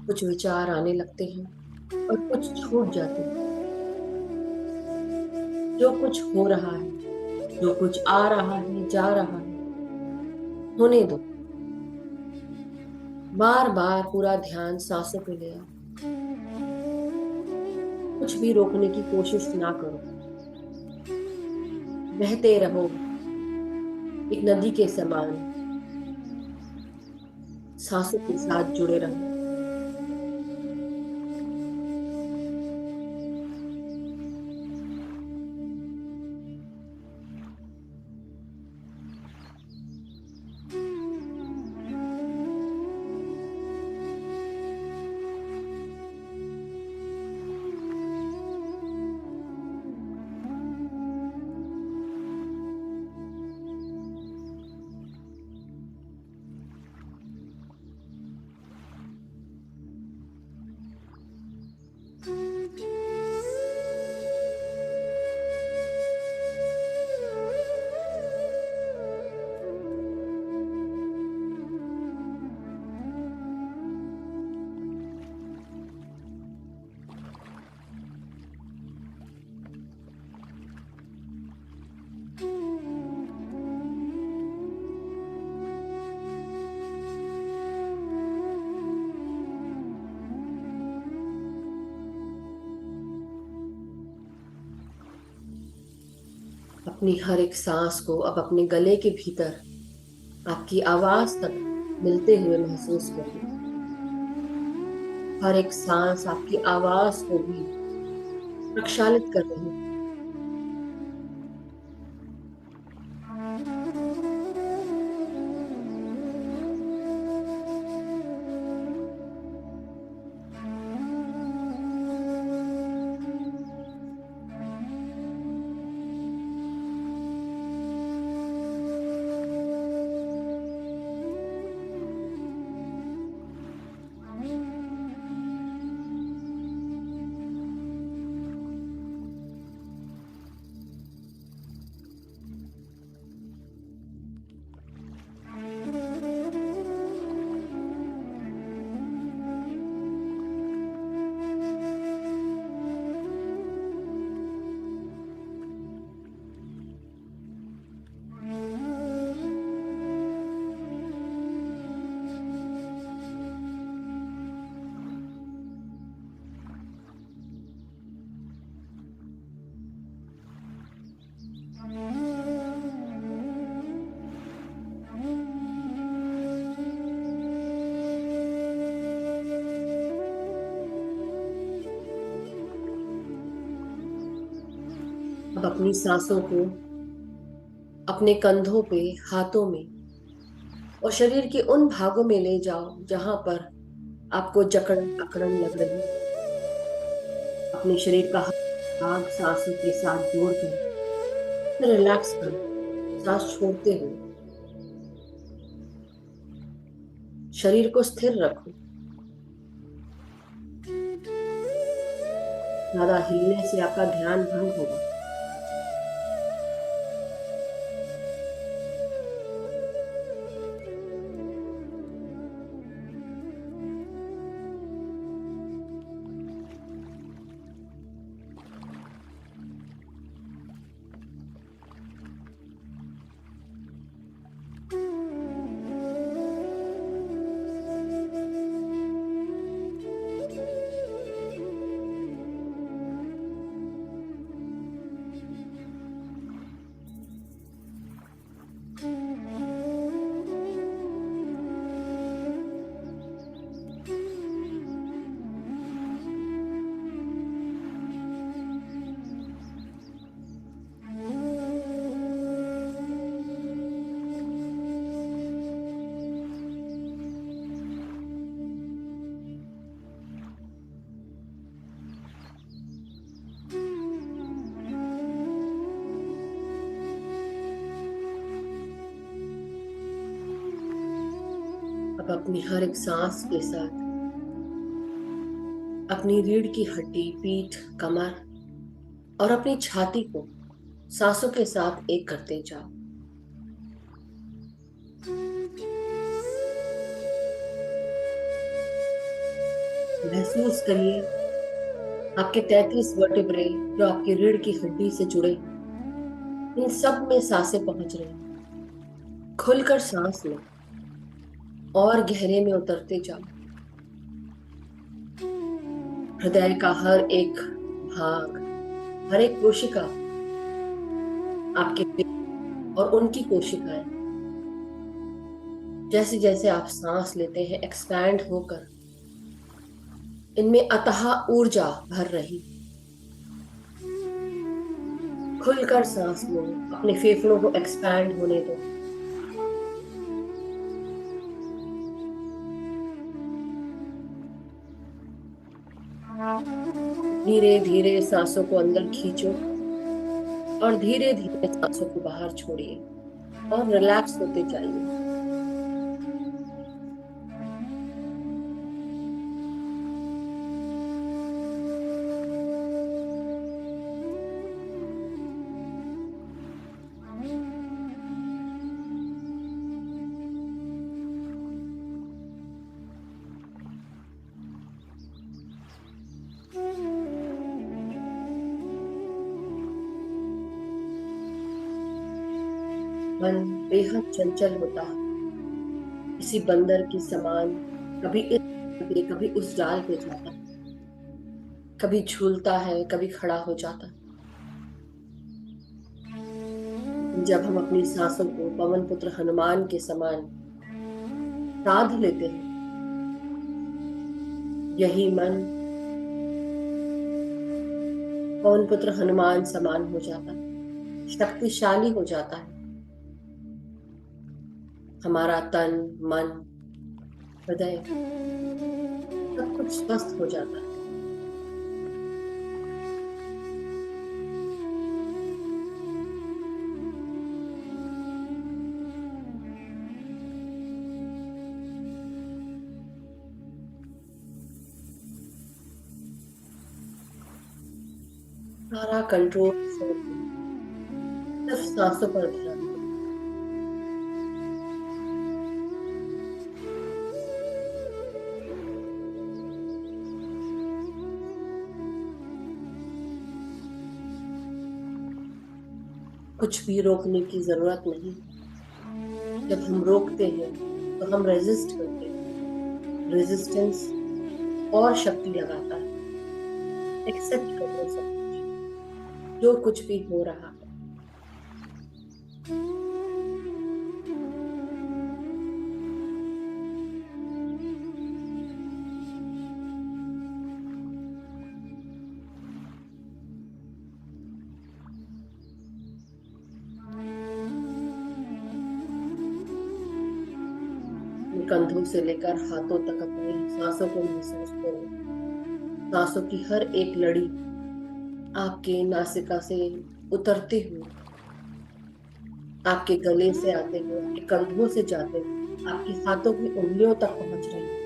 कुछ विचार आने लगते हैं और कुछ छूट जाते हैं। जो कुछ हो रहा है, जो कुछ आ रहा है, जा रहा है, होने दो। बार बार पूरा ध्यान सांसों पे ले आओ। कुछ भी रोकने की कोशिश ना करो। बहते रहो एक नदी के समान, सांसों के साथ जुड़े रहो। अपनी हर एक सांस को अब अपने गले के भीतर आपकी आवाज तक मिलते हुए महसूस करिए। हर एक सांस आपकी आवाज को भी प्रक्षालित कर रही है। अब अपनी सांसों को अपने कंधों पे, हाथों में और शरीर के उन भागों में ले जाओ जहां पर आपको जकड़न अकड़न लग रही है। अपने शरीर का हर भाग सांसों के साथ जोड़कर रिलैक्स करो, सांस छोड़ते हुए। शरीर को स्थिर रखो। ज्यादा हिलने से आपका ध्यान भंग होगा। अब अपनी हर एक सांस के साथ अपनी रीढ़ की हड्डी, पीठ, कमर और अपनी छाती को सांसों के साथ एक करते जाओ। महसूस करिए आपके 33 वर्टेब्रे जो आपकी रीढ़ की हड्डी से जुड़े हैं, इन सब में सांसें पहुंच रही हैं। खुलकर सांस लो और गहरे में उतरते जाओ। हृदय का हर एक भाग, हर एक कोशिका, आपके पेट और उनकी कोशिकाएं, जैसे जैसे आप सांस लेते हैं एक्सपैंड होकर इनमें अथाह ऊर्जा भर रही। खुलकर सांस लो, अपने फेफड़ों को एक्सपैंड होने दो। धीरे धीरे सांसों को अंदर खींचो और धीरे धीरे सांसों को बाहर छोड़िए और रिलैक्स होते जाइए। मन बेहद चंचल होता है, किसी बंदर की समान, कभी इस पे कभी उस डाल पे जाता है, कभी झूलता है कभी खड़ा हो जाता है। जब हम अपनी सांसों को पवन पुत्र हनुमान के समान साध लेते हैं, यही मन पवन पुत्र हनुमान समान हो जाता है, शक्तिशाली हो जाता है। हमारा तन, मन, हृदय सब कुछ स्वस्थ हो जाता है। सारा कंट्रोल सिर्फ सांसों पर ध्यान दो। कुछ भी रोकने की जरूरत नहीं। जब हम रोकते हैं तो हम रेजिस्ट करते हैं। रेजिस्टेंस और शक्ति लगाता है। एक्सेप्ट करो सब कुछ, जो कुछ भी हो रहा है। कंधों से लेकर हाथों तक अपनी सांसों को महसूस करो। सांसों की हर एक लड़ी आपके नासिका से उतरते हुए, आपके गले से आते हुए, आपके कंधों से जाते हुए, आपके हाथों की उंगलियों तक पहुंच रही है।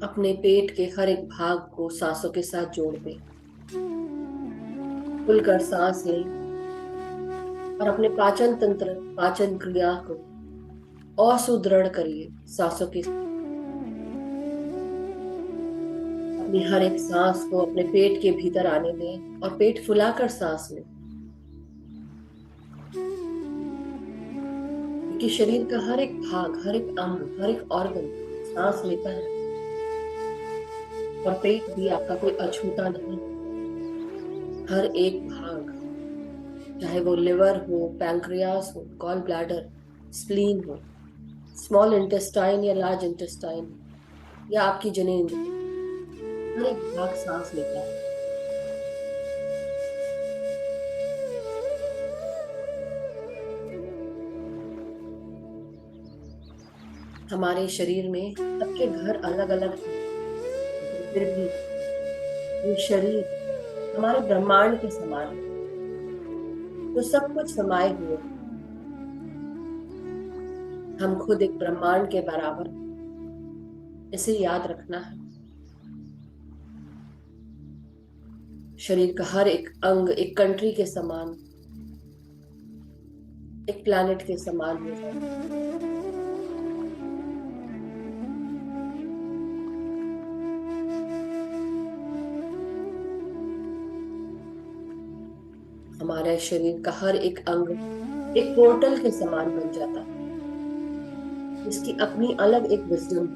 अपने पेट के हर एक भाग को सांसों के साथ जोड़ दें। खुलकर सांस लें और अपने पाचन तंत्र, पाचन क्रिया को और सुदृढ़ करिए सांसों के। अपनी हर एक सांस को अपने पेट के भीतर आने दें और पेट फुलाकर सांस लें। कि शरीर का हर एक भाग, हर एक अंग, हर एक ऑर्गन सांस लेता है और पेट भी आपका कोई अछूता नहीं। हर एक भाग, चाहे वो लिवर हो, पैंक्रियास हो, गॉल ब्लैडर, स्प्लीन हो, स्मॉल इंटेस्टाइन या लार्ज इंटेस्टाइन, या आपकी जनेंद्रिय, हर एक भाग सांस लेता है। हमारे शरीर में सबके घर अलग अलग हैं, लेकिन फिर भी ये शरीर हमारे ब्रह्मांड के समान है, जो सब कुछ समाये हुए हैं। हम खुद एक ब्रह्मांड के बराबर हैं, इसे याद रखना है। शरीर का हर एक अंग एक कंट्री के समान, एक प्लैनेट के समान हो जाए। हमारे शरीर का हर एक अंग एक पोर्टल के समान बन जाता है, जिसकी अपनी अलग एक विजडम,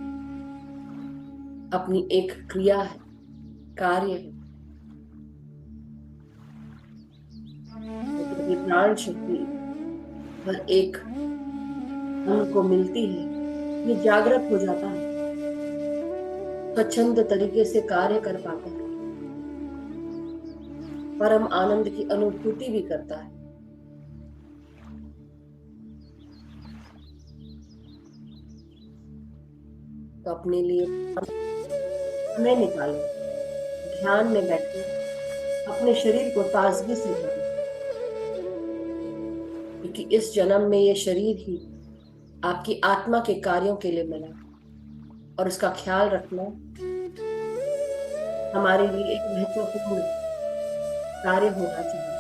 अपनी एक क्रिया है, कार्य है। जब ये प्राण शक्ति हर एक अंग को मिलती है, ये जागृत हो जाता है, स्वच्छंद तरीके से कार्य कर पाता है, परम आनंद की अनुभूति भी करता है। तो अपने लिए समय निकालें, ध्यान में बैठे अपने शरीर को ताजगी से भरें, क्योंकि इस जन्म में ये शरीर ही आपकी आत्मा के कार्यों के लिए मिला, और उसका ख्याल रखना हमारे लिए एक महत्वपूर्ण कार्य होना चाहिए।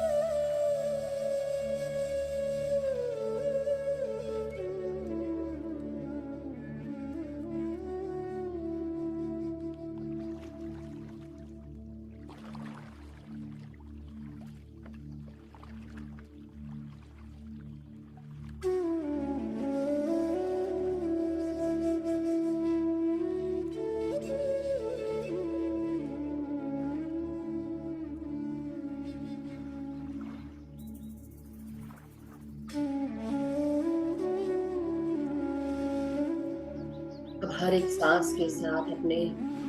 अब हर एक सांस के साथ अपने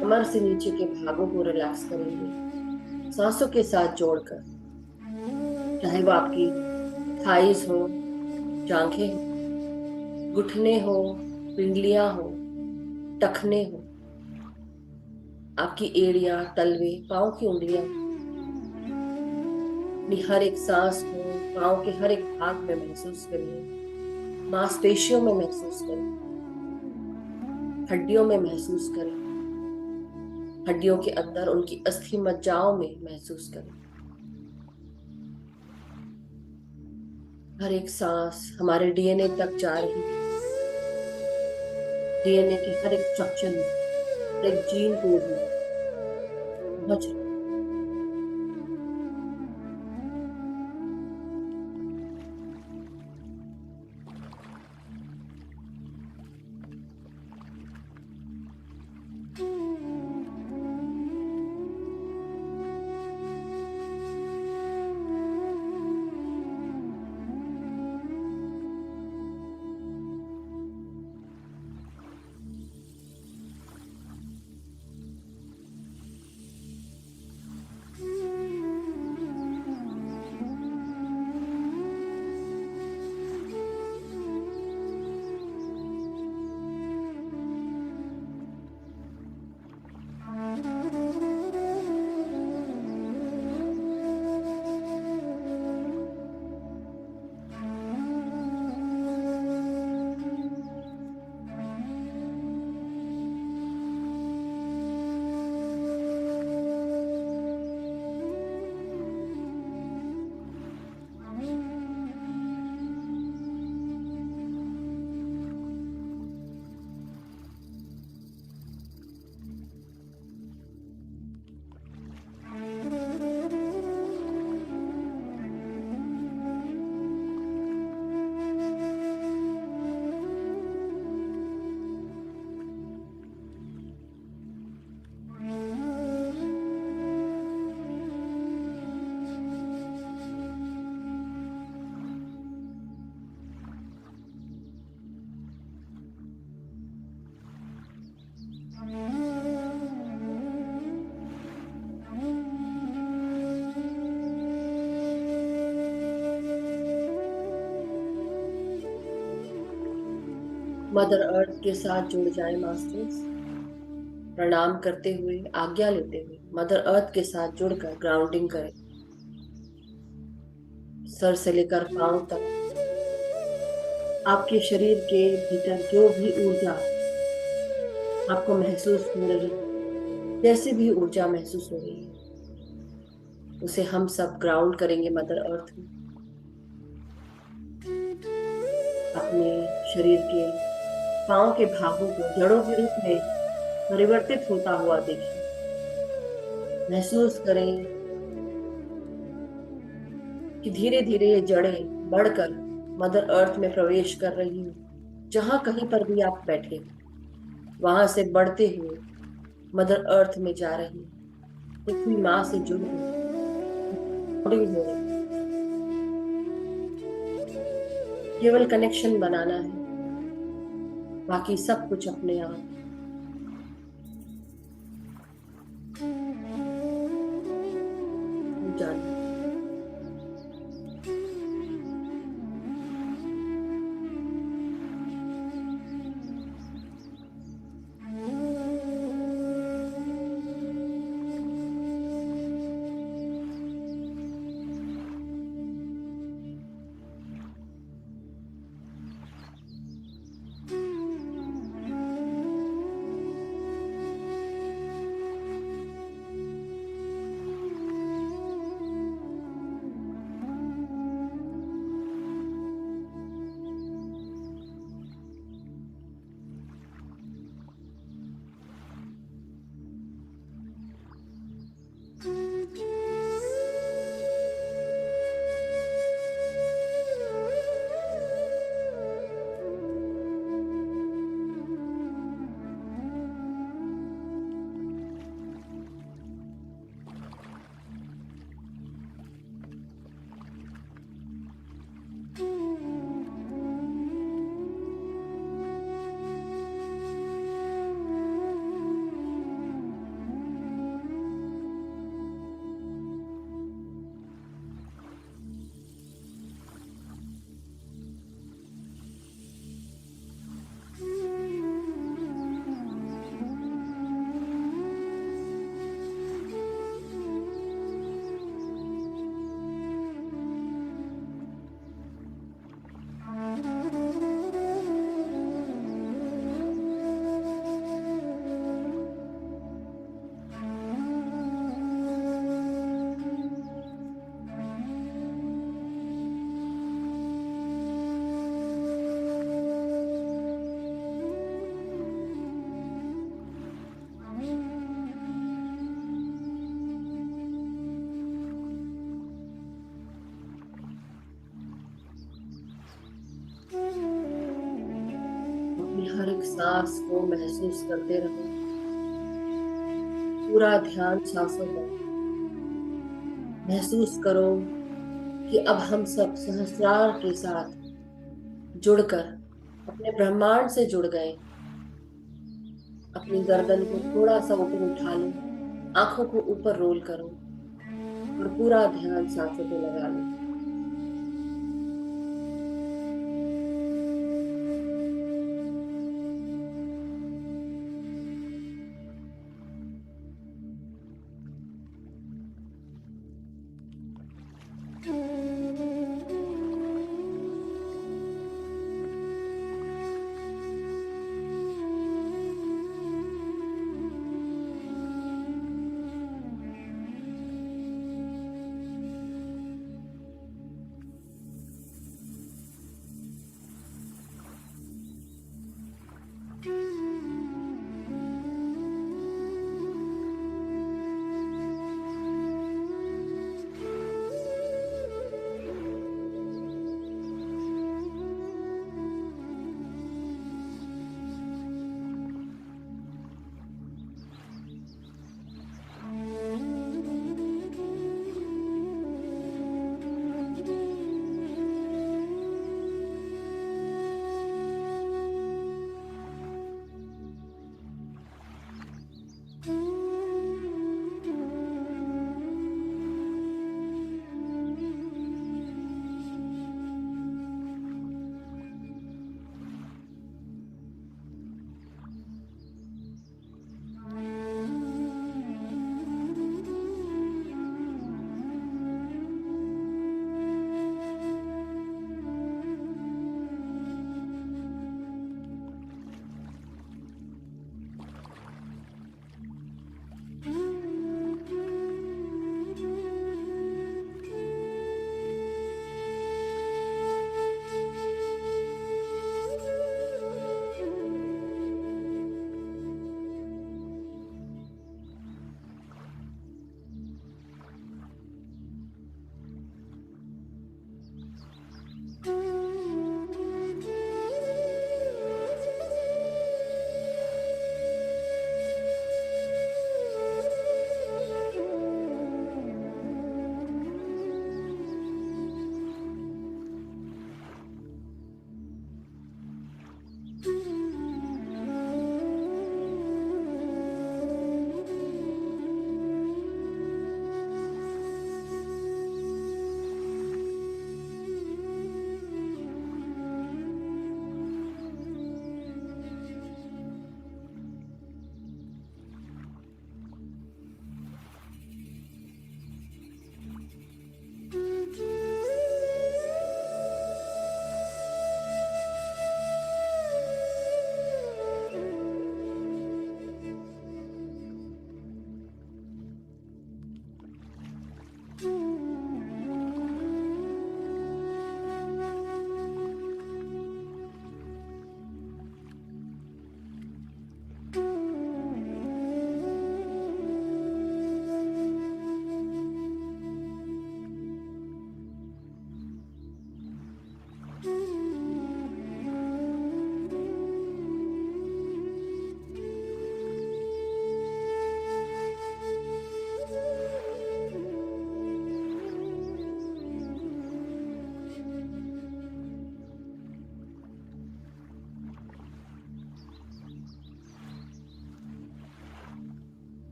कमर से नीचे के भागों को रिलैक्स करेंगे, सांसों के साथ जोड़कर, चाहे वो आपकी थाइस हो, जांघें हो, घुटने हो, पिंडलियां हो, टखने हो, आपकी एड़ियां, तलवे, पांव की उंगलियां, अपनी हर एक सांस को पांव के हर एक भाग में महसूस करिए, मांसपेशियों में महसूस करें, हड्डियों में महसूस करें, हड्डियों के अंदर उनकी अस्थि मज्जाओं में महसूस करें। हर एक सांस हमारे डीएनए तक जा रही है, डीएनए के हर एक स्ट्रक्चर में, हर एक जीन कोड में पहुंच रही है। मदर अर्थ के साथ जुड़ जाए मास्टर्स। प्रणाम करते हुए, आज्ञा लेते हुए मदर अर्थ के साथ जुड़कर ग्राउंडिंग करें। सर से लेकर पांव तक आपके शरीर के भीतर जो भी ऊर्जा आपको महसूस हो रही है, जैसे भी ऊर्जा महसूस हो रही है, उसे हम सब ग्राउंड करेंगे मदर अर्थ में। अपने शरीर के पांव के भागों को जड़ों के रूप में परिवर्तित होता हुआ देखिए। महसूस करें कि धीरे धीरे ये जड़ें बढ़कर मदर अर्थ में प्रवेश कर रही हैं। जहां कहीं पर भी आप बैठे हैं, वहां से बढ़ते हुए मदर अर्थ में जा रही है। पृथ्वी माँ से जुड़ गई, बॉन्डिंग हो रही। केवल कनेक्शन बनाना है, बाकी सब कुछ अपने आप हो जाना। अपनी हर एक सांस को महसूस करते रहो। पूरा ध्यान सांसों पर। महसूस करो कि अब हम सब सहस्रार के साथ जुड़कर अपने ब्रह्मांड से जुड़ गए। अपनी गर्दन को थोड़ा सा ऊपर उठा लो, आंखों को ऊपर रोल करो और पूरा ध्यान सांसों पे लगा लो।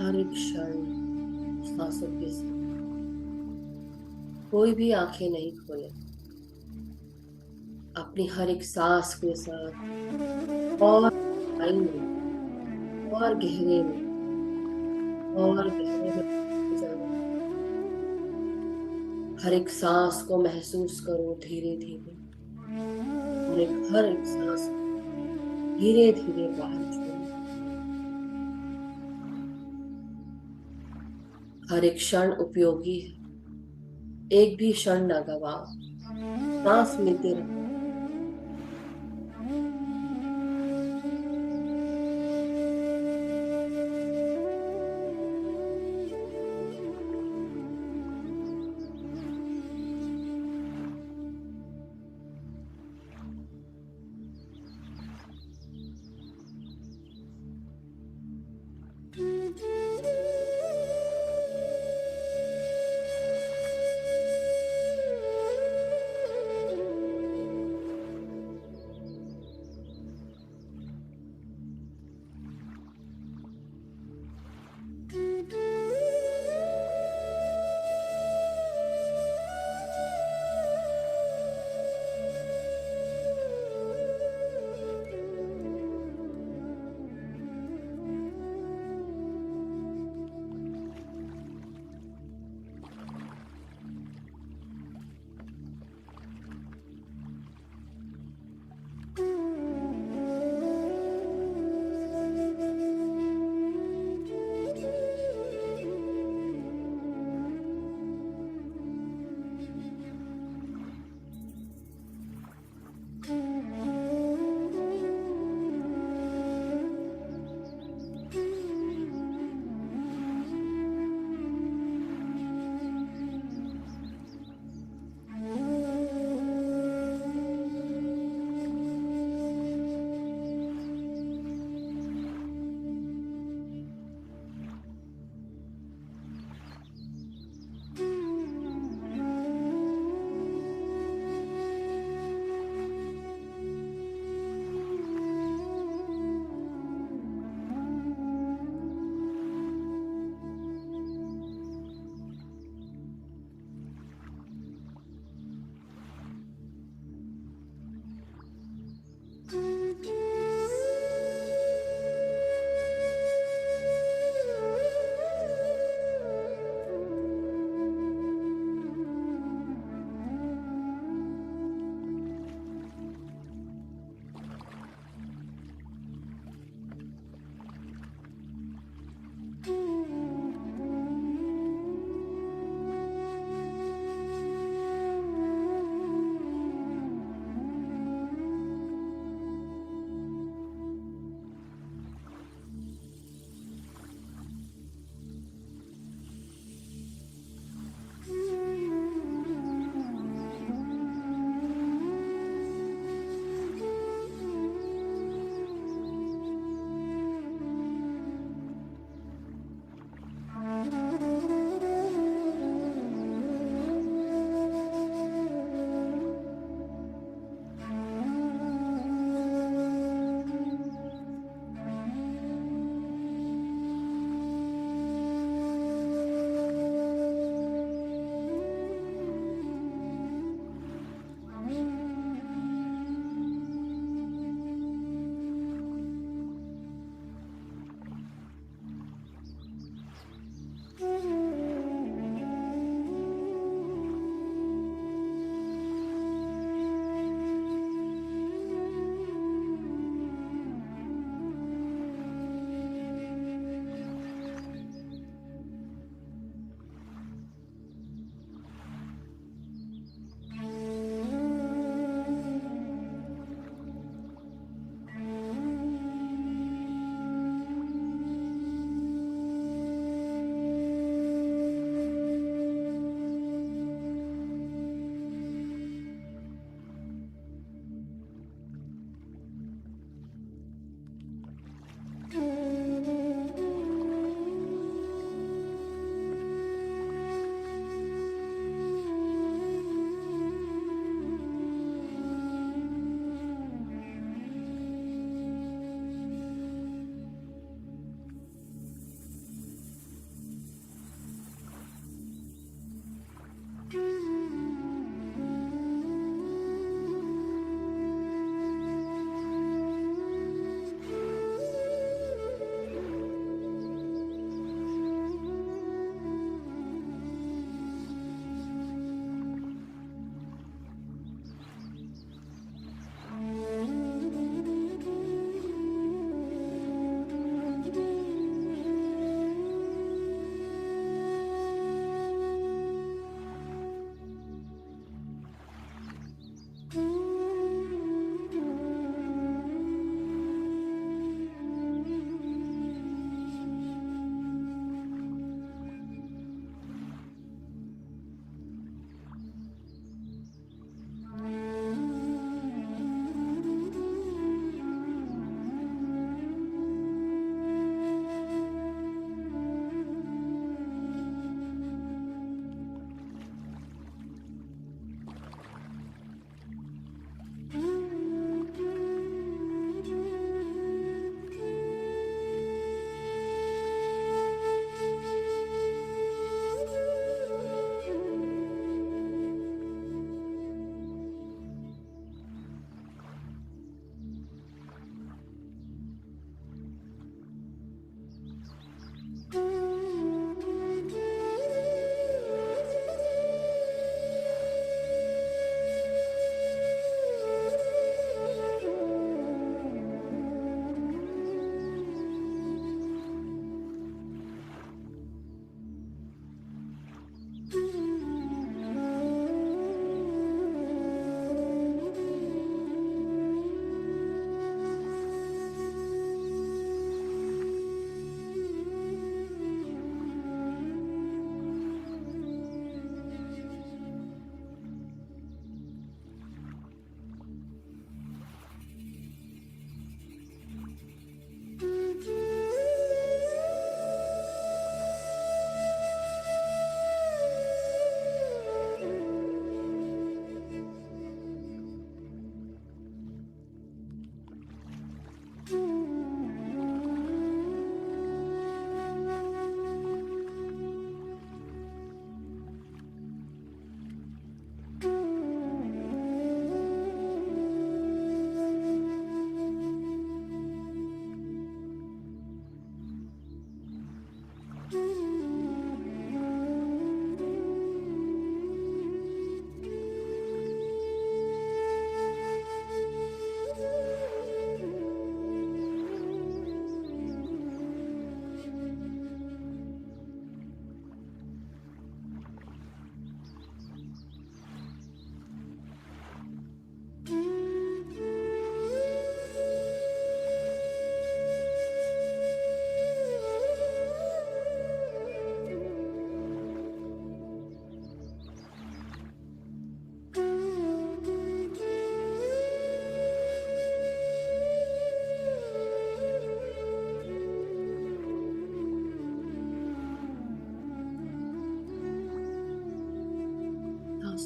हर एक क्षण सांसों के साथ। कोई भी आंखें नहीं खोले, अपनी हर एक सांस के साथ और गहराई में और गहरे में और गहरे में जाना। हर एक सांस को महसूस करो धीरे धीरे, और हर एक सांस धीरे धीरे बाहर छोड़ो। हर एक क्षण उपयोगी है, एक भी क्षण न गवाओ। सांस लेते रहो।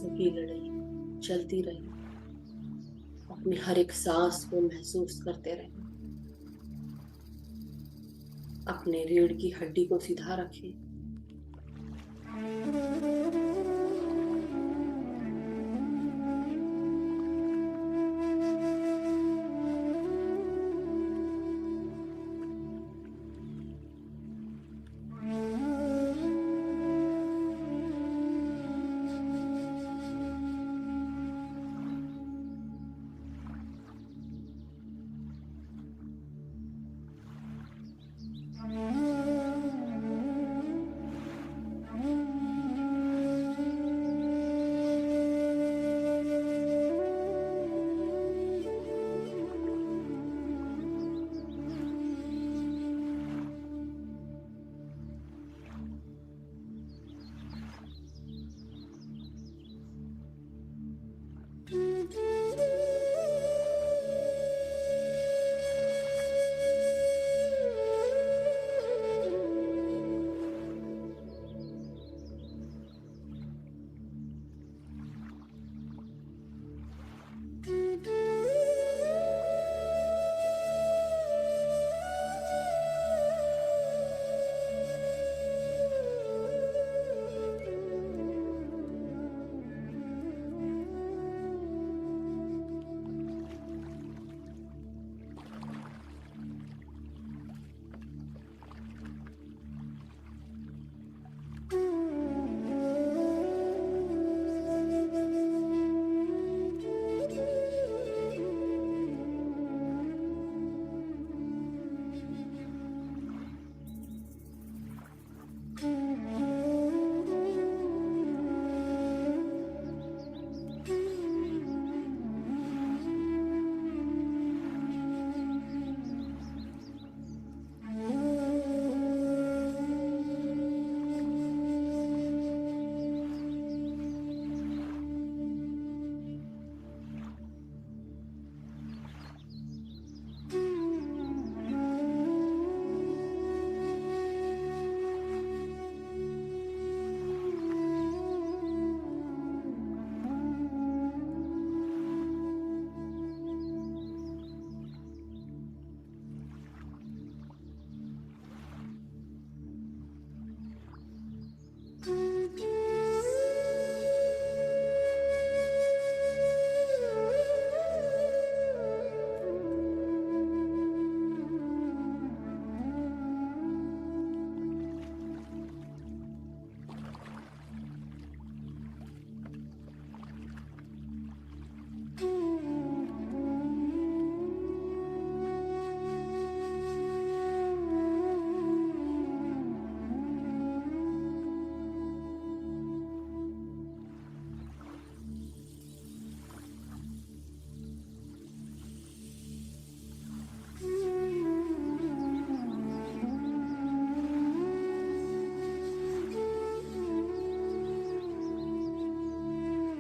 सांसों की लड़ाई चलती रहे, अपनी हर एक सांस को महसूस करते रहे, अपने रीढ़ की हड्डी को सीधा रखें।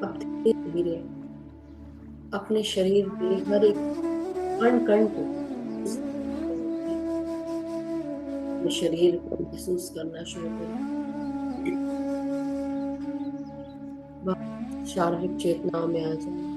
अब धीरे धीरे अपने शरीर के हर एक कण कण को अपने शरीर को महसूस करना शुरू करें। शारीरिक चेतना में आ जाए।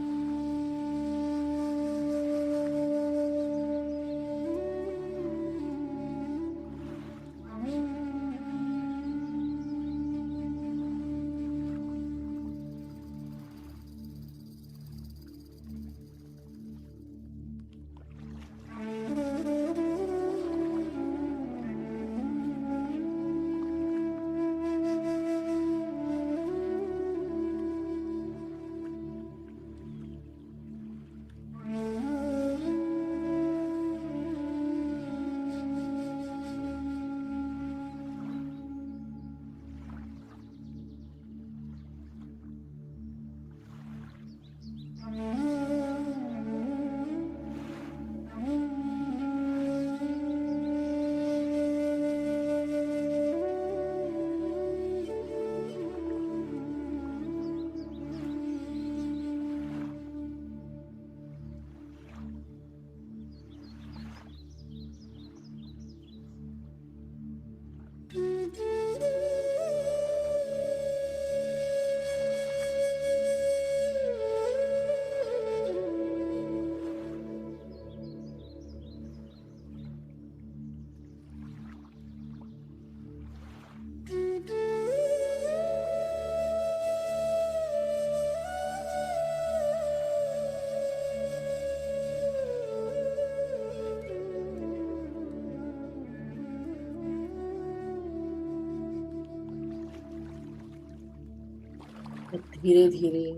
धीरे धीरे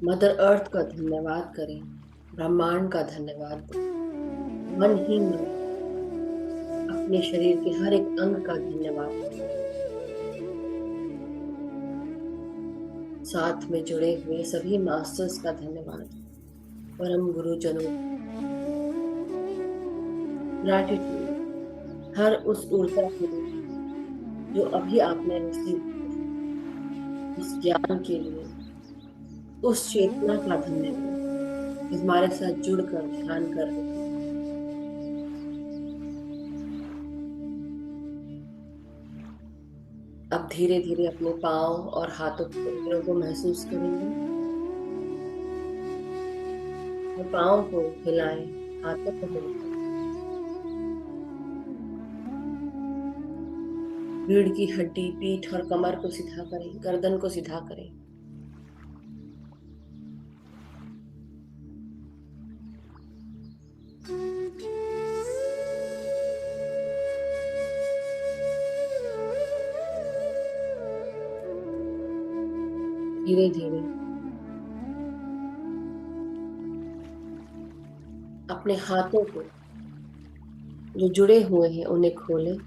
मदर अर्थ का धन्यवाद करें, ब्रह्मांड का धन्यवाद दें, मन ही मन अपने शरीर के हर एक अंग का धन्यवाद करें। साथ में जुड़े हुए सभी मास्टर्स का धन्यवाद, परम गुरुजनों, ग्रैटिट्यूड हर उस ऊर्जा के लिए जो अभी आपने रिसीव की, उस ज्ञान के लिए, उस चेतना का धन्यवाद जो हमारे साथ जुड़कर ध्यान कर रही है। अब धीरे धीरे अपने पांव और हाथों के पैरों को महसूस करेंगे और पांव को हिलाएं, हाथों को हिलाएं, रीढ़ की हड्डी, पीठ और कमर को सीधा करें, गर्दन को सीधा करें। धीरे धीरे अपने हाथों को जो जुड़े हुए हैं उन्हें खोलें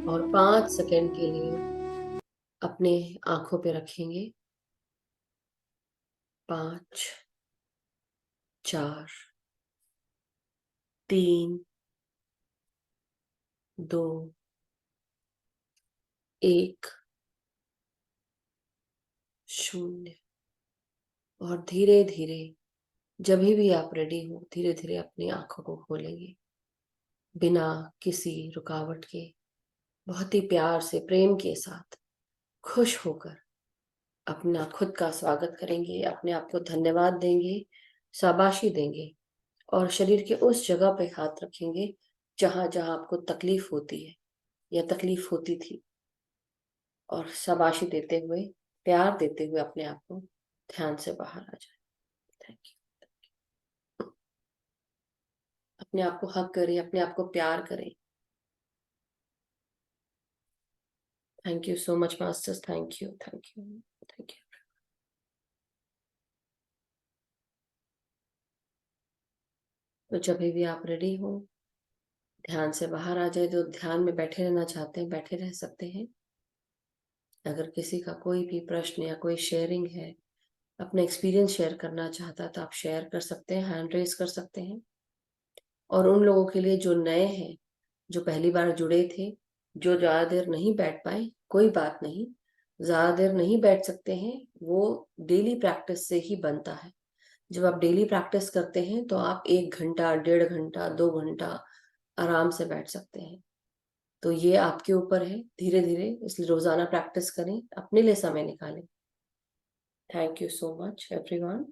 और 5 सेकंड के लिए अपने आंखों पे रखेंगे। 5, 4, 3, 2, 1, 0। और धीरे धीरे जब भी आप रेडी हो, धीरे धीरे अपनी आंखों को खोलेंगे बिना किसी रुकावट के, बहुत ही प्यार से, प्रेम के साथ, खुश होकर अपना खुद का स्वागत करेंगे, अपने आप को धन्यवाद देंगे, शाबाशी देंगे और शरीर के उस जगह पे हाथ रखेंगे जहां जहां आपको तकलीफ होती है या तकलीफ होती थी, और शाबाशी देते हुए, प्यार देते हुए अपने आप को ध्यान से बाहर आ जाए। Thank you. अपने आप को हक करें, अपने आप को प्यार करें। Thank you so much masters, thank you, thank you, thank you. तो जब भी आप रेडी हो, ध्यान से बाहर आ जाए, तो ध्यान में बैठे रहना चाहते हैं बैठे रह सकते हैं। अगर किसी का कोई भी प्रश्न या कोई शेयरिंग है, अपना एक्सपीरियंस शेयर करना चाहता है, तो आप शेयर कर सकते हैं, हैंड रेज कर सकते हैं। और उन लोगों के लिए जो नए हैं, जो पहली बार जुड़े थे, जो ज़्यादा देर नहीं बैठ पाए, कोई बात नहीं, ज़्यादा देर नहीं बैठ सकते हैं, वो डेली प्रैक्टिस से ही बनता है। जब आप डेली प्रैक्टिस करते हैं तो आप 1 घंटा, 1.5 घंटा, 2 घंटा आराम से बैठ सकते हैं। तो ये आपके ऊपर है, धीरे धीरे, इसलिए रोजाना प्रैक्टिस करें, अपने लिए समय निकालें। Thank you so much everyone.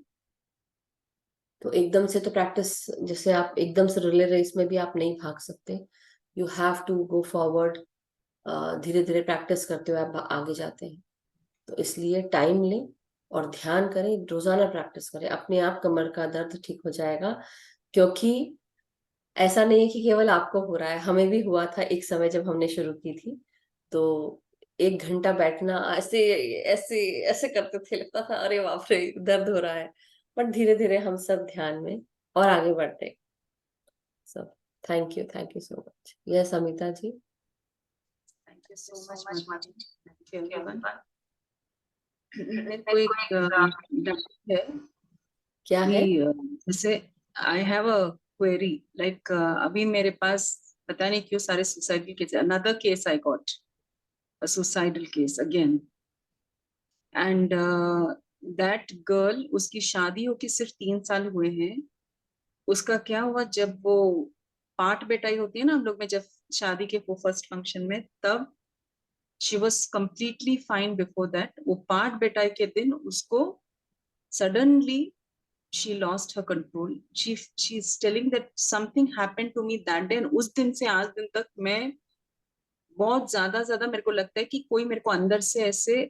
तो एकदम से तो प्रैक्टिस, जैसे आप एकदम से रिले रेस में भी आप नहीं भाग सकते, you have to go forward. धीरे धीरे प्रैक्टिस करते हुए आप आगे जाते हैं। तो इसलिए टाइम लें और ध्यान करें, रोजाना प्रैक्टिस करें, अपने आप कमर का दर्द ठीक हो जाएगा। क्योंकि ऐसा नहीं है कि केवल आपको हो रहा है, हमें भी हुआ था एक समय जब हमने शुरू की थी। तो 1 घंटा बैठना, ऐसे ऐसे ऐसे करते थे, लगता था अरे बाप रे दर्द हो रहा है। बट धीरे धीरे हम सब ध्यान में और आगे बढ़ते। सब thank you so much. Yes Amita ji. Thank you so much, Madhu. Thank you, everyone. मेरे को एक डाउट है क्या है? कि जैसे I have a query, like अभी मेरे पास पता नहीं क्यों सारे suicidal case, another case I got a suicidal case again, and that girl, उसकी शादी होके सिर्फ 3 साल हुए हैं। उसका क्या हुआ, जब वो पाठ बेटाई होती है ना हम लोग में, जब शादी के वो फर्स्ट फंक्शन में, तब she was completely fine before that. वो पाठ बेटाई के दिन उसको suddenly she lost her control. She's telling that something happened to me that day. उस दिन से आज दिन तक मैं बहुत ज्यादा मेरे को लगता है कि कोई मेरे को अंदर से ऐसे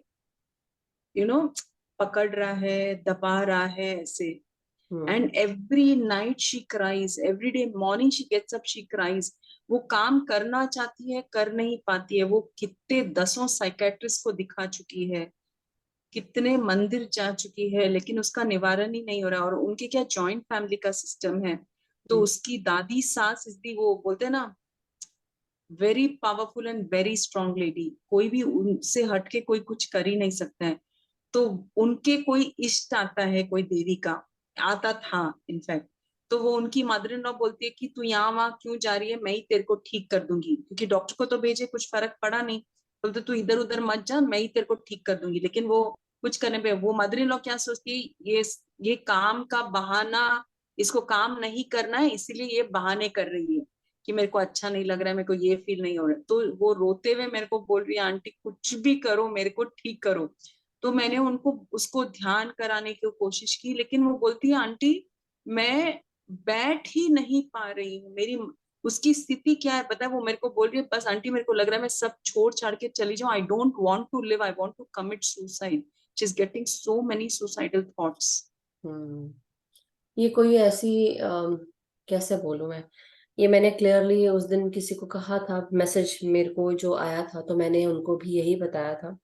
पकड़ रहा है, दबा रहा है ऐसे। and every night she cries, every day morning she gets up, she cries. वो काम करना चाहती है, कर नहीं पाती है। वो कितने दसों साइकेट्रिस्ट को दिखा चुकी है, कितने मंदिर जा चुकी है, लेकिन उसका निवारण ही नहीं हो रहा। और उनके क्या जॉइंट फैमिली का सिस्टम है, तो उसकी दादी सास इसलिए वो बोलते हैं ना, very powerful and very strong lady, कोई भी उनसे हटके कोई कुछ कर ही नहीं सकता है। तो उनके कोई इष्ट आता है, कोई देवी का आता था इनफैक्ट, तो वो उनकी मदर इन लॉ बोलती है कि तू यहाँ वहां क्यों जा रही है, मैं ही तेरे को ठीक कर दूंगी, क्योंकि डॉक्टर को तो भेजे, कुछ फर्क पड़ा नहीं। बोलते तू इधर उधर मत जा, मैं ही तेरे को ठीक कर दूंगी। लेकिन वो कुछ करने पे वो मदर इन लॉ क्या सोचती है, ये काम का बहाना, इसको काम नहीं करना है, इसीलिए ये बहाने कर रही है कि मेरे को अच्छा नहीं लग रहा है, मेरे को ये फील नहीं हो रहा है। तो वो रोते हुए मेरे को बोल रही है, आंटी कुछ भी करो, मेरे को ठीक करो। तो मैंने उनको उसको ध्यान कराने की कोशिश की, लेकिन वो बोलती है, आंटी मैं बैठ ही नहीं पा रही हूँ, मेरी उसकी स्थिति क्या है पता है, वो मेरे को बोल रही है, बस आंटी मेरे को लग रहा है मैं सब छोड़ छाड़ के चली जाऊं, I don't want to live, I want to commit suicide. She is getting so many suicidal thoughts. ये कोई ऐसी कैसे बोलूं मैं, ये मैंने क्लियरली उस दिन किसी को कहा था, मैसेज मेरे को जो आया था, तो मैंने उनको भी यही बताया था।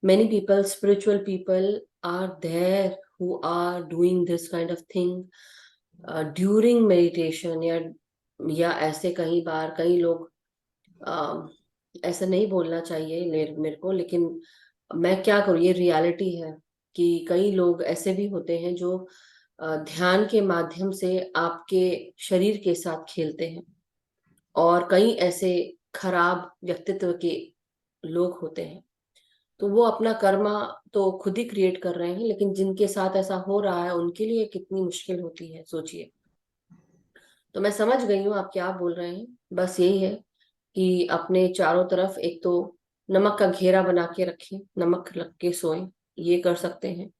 Many people, spiritual people are there who are doing this kind of thing during meditation, या ऐसे कई बार कई लोग ऐसा नहीं बोलना चाहिए मेरे को, लेकिन मैं क्या करूँ, ये रियलिटी है कि कई लोग ऐसे भी होते हैं जो ध्यान के माध्यम से आपके शरीर के साथ खेलते हैं। और कई ऐसे खराब व्यक्तित्व के लोग होते हैं, तो वो अपना कर्मा तो खुद ही क्रिएट कर रहे हैं, लेकिन जिनके साथ ऐसा हो रहा है उनके लिए कितनी मुश्किल होती है, सोचिए। तो मैं समझ गई हूँ आप क्या बोल रहे हैं। बस यही है कि अपने चारों तरफ एक तो नमक का घेरा बना के रखें, नमक रख के सोएं, ये कर सकते हैं।